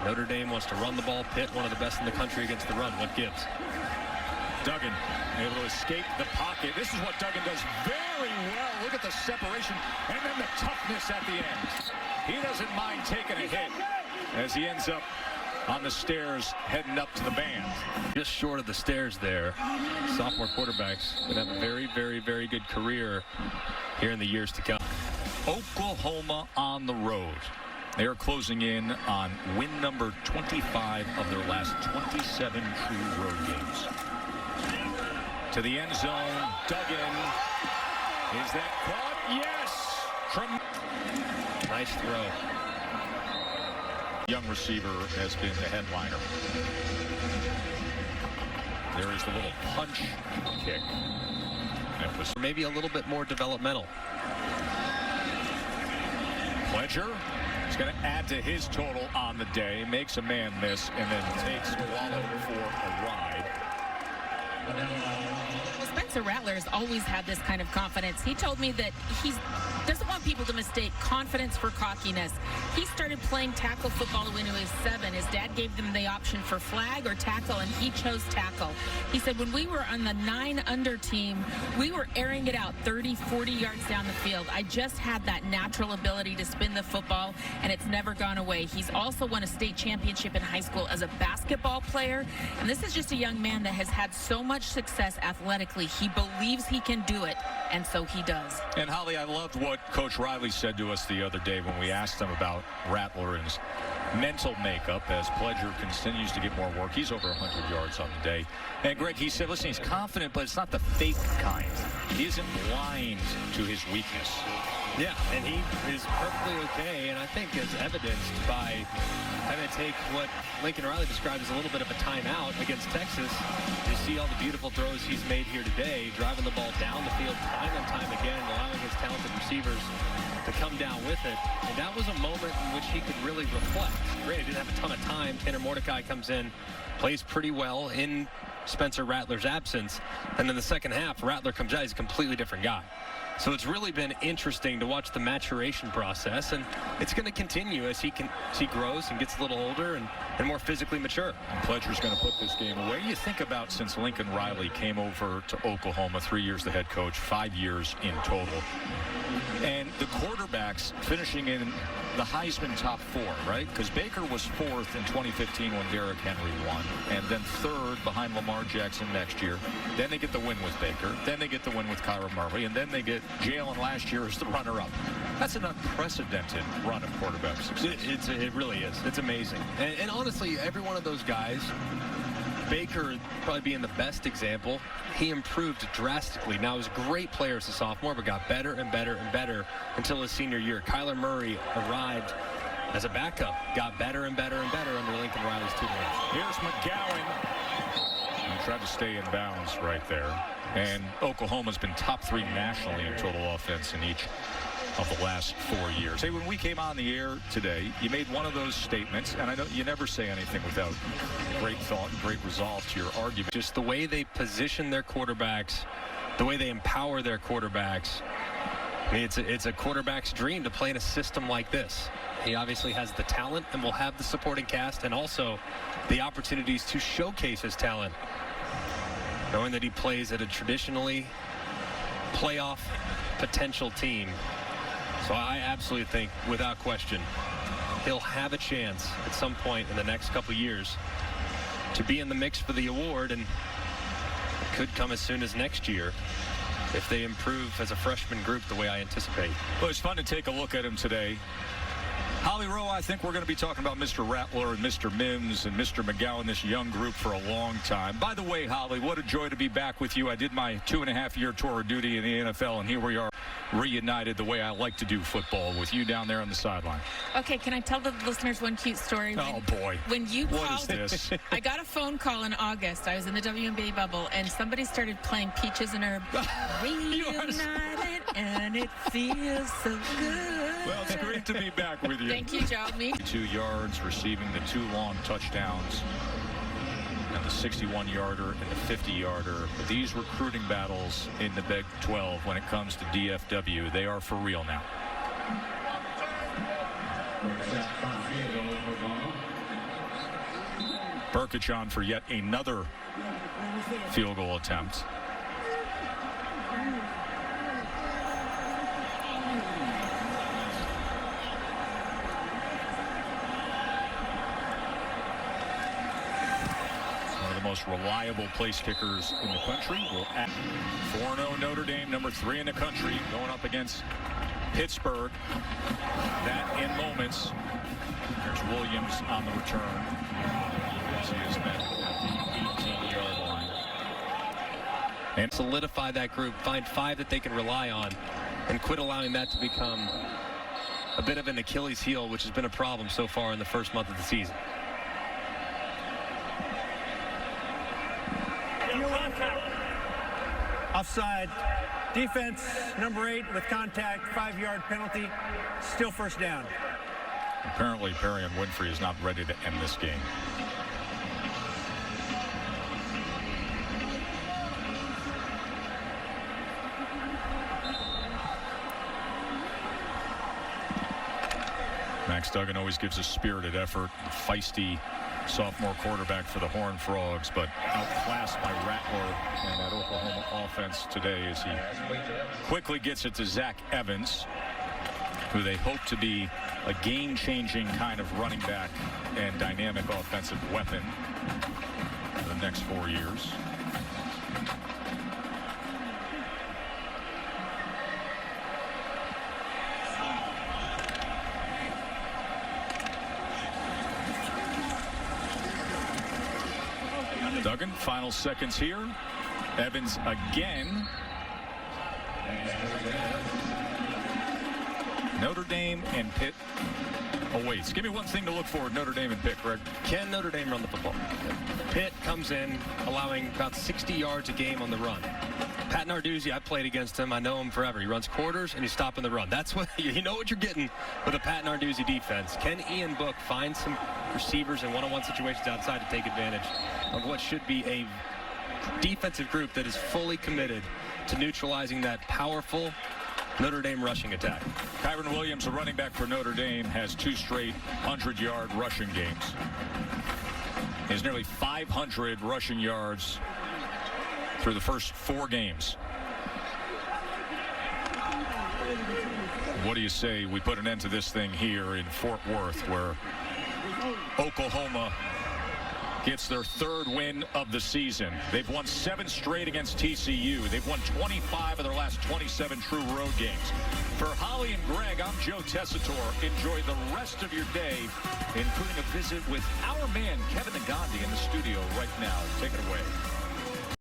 Notre Dame wants to run the ball. Pitt, one of the best in the country against the run. What gives? Duggan able to escape the pocket. This is what Duggan does very well. Look at the separation and then the toughness at the end. He doesn't mind taking a hit as he ends up on the stairs heading up to the band. Just short of the stairs there. Sophomore quarterbacks going to have a very, very, very good career here in the years to come. Oklahoma on the road. They are closing in on win number 25 of their last 27 true road games. To the end zone, Duggan. Is that caught? Yes! Nice throw. Young receiver has been the headliner. There is the little punch kick. It was maybe a little bit more developmental. Pledger is going to add to his total on the day, makes a man miss, and then takes Wallow for a ride. Well, Spencer Rattler has always had this kind of confidence. He told me that he doesn't want people to mistake confidence for cockiness. He started playing tackle football when he was 7. His dad gave him the option for flag or tackle, and he chose tackle. He said, when we were on the 9-under team, we were airing it out 30, 40 yards down the field. I just had that natural ability to spin the football, and it's never gone away. He's also won a state championship in high school as a basketball player, and this is just a young man that has had so much success athletically. He believes he can do it, and so he does. And Holly, I loved what Coach Riley said to us the other day when we asked him about Rattler and his mental makeup as Pledger continues to get more work. He's over 100 yards on the day. And Greg, he said, listen, he's confident, but it's not the fake kind. He isn't blind to his weakness. Yeah, and he is perfectly okay, and I think as evidenced by having to take what Lincoln Riley described as a little bit of a timeout against Texas. You see all the beautiful throws he's made here today, driving the ball down the field time and time again, allowing his talented receivers to come down with it. And that was a moment in which he could really reflect. Great, he didn't have a ton of time. Tanner Mordecai comes in, plays pretty well in Spencer Rattler's absence. And then the second half, Rattler comes out, he's a completely different guy. So it's really been interesting to watch the maturation process, and it's going to continue as he grows and gets a little older and more physically mature. And Pledger's going to put this game away. You think about since Lincoln Riley came over to Oklahoma, 3 years the head coach, 5 years in total. And the quarterbacks finishing in the Heisman top 4, right? Because Baker was 4th in 2015 when Derrick Henry won, and then 3rd behind Lamar Jackson next year. Then they get the win with Baker. Then they get the win with Kyler Murray, and then they get Jalen last year as the runner-up. That's an unprecedented run of quarterback success. It really is. It's amazing. And honestly, every one of those guys, Baker probably being the best example, he improved drastically. Now, he was a great player as a sophomore, but got better and better and better until his senior year. Kyler Murray arrived as a backup, got better and better and better under Lincoln Riley's tutelage. Here's McGowan. He tried to stay in bounds right there. And Oklahoma's been top 3 nationally in total offense in each of the last 4 years. Hey, when we came on the air today, you made one of those statements, and I know you never say anything without great thought and great resolve to your argument. Just the way they position their quarterbacks, the way they empower their quarterbacks. I mean, it's a quarterback's dream to play in a system like this. He obviously has the talent and will have the supporting cast and also the opportunities to showcase his talent, knowing that he plays at a traditionally playoff potential team. So I absolutely think, without question, he'll have a chance at some point in the next couple years to be in the mix for the award, and it could come as soon as next year if they improve as a freshman group the way I anticipate. Well, it's fun to take a look at him today. Holly Rowe, I think we're going to be talking about Mr. Rattler and Mr. Mims and Mr. McGowan, this young group, for a long time. By the way, Holly, what a joy to be back with you. I did my 2.5-year tour of duty in the NFL, and here we are reunited the way I like to do football, with you down there on the sideline. Okay, can I tell the listeners one cute story? Oh, boy. When you What called, is this? I got a phone call in August. I was in the WNBA bubble, and somebody started playing Peaches and Herb. Reunited, and it feels so good. Well, it's great to be back with you. Thank you, Joe. Me. 2 yards, receiving the 2 long touchdowns, and the 61-yarder and the 50-yarder. But these recruiting battles in the Big 12, when it comes to DFW, they are for real now. Burkich on for yet another field goal attempt. Most reliable place kickers in the country. Will add 4-0 Notre Dame, number 3 in the country, going up against Pittsburgh. That in moments. There's Williams on the return. As he is met at the 18-yard line. And solidify that group, find 5 that they can rely on, and quit allowing that to become a bit of an Achilles heel, which has been a problem so far in the first month of the season. Offside. Defense, number 8 with contact, 5-yard penalty. Still first down. Apparently, Perry and Winfrey is not ready to end this game. Max Duggan always gives a spirited effort, feisty sophomore quarterback for the Horned Frogs, but outclassed by Rattler and that Oklahoma offense today as he quickly gets it to Zach Evans, who they hope to be a game-changing kind of running back and dynamic offensive weapon for the next 4 years. Duggan, final seconds here. Evans again. Notre Dame and Pitt awaits. Give me one thing to look for, Notre Dame and Pitt, Greg. Can Notre Dame run the football? Pitt comes in allowing about 60 yards a game on the run. Pat Narduzzi, I played against him. I know him forever. He runs quarters and he's stopping the run. That's what you know what you're getting with a Pat Narduzzi defense. Can Ian Book find some receivers in one-on-one situations outside to take advantage of what should be a defensive group that is fully committed to neutralizing that powerful Notre Dame rushing attack? Kyron Williams, a running back for Notre Dame, has 2 straight 100-yard rushing games. He has nearly 500 rushing yards through the first 4 games. What do you say we put an end to this thing here in Fort Worth, where Oklahoma gets their 3rd win of the season? They've won 7 straight against TCU. They've won 25 of their last 27 true road games. For Holly and Greg, I'm Joe Tessitore. Enjoy the rest of your day, including a visit with our man, Kevin Nagandi, in the studio right now. Take it away.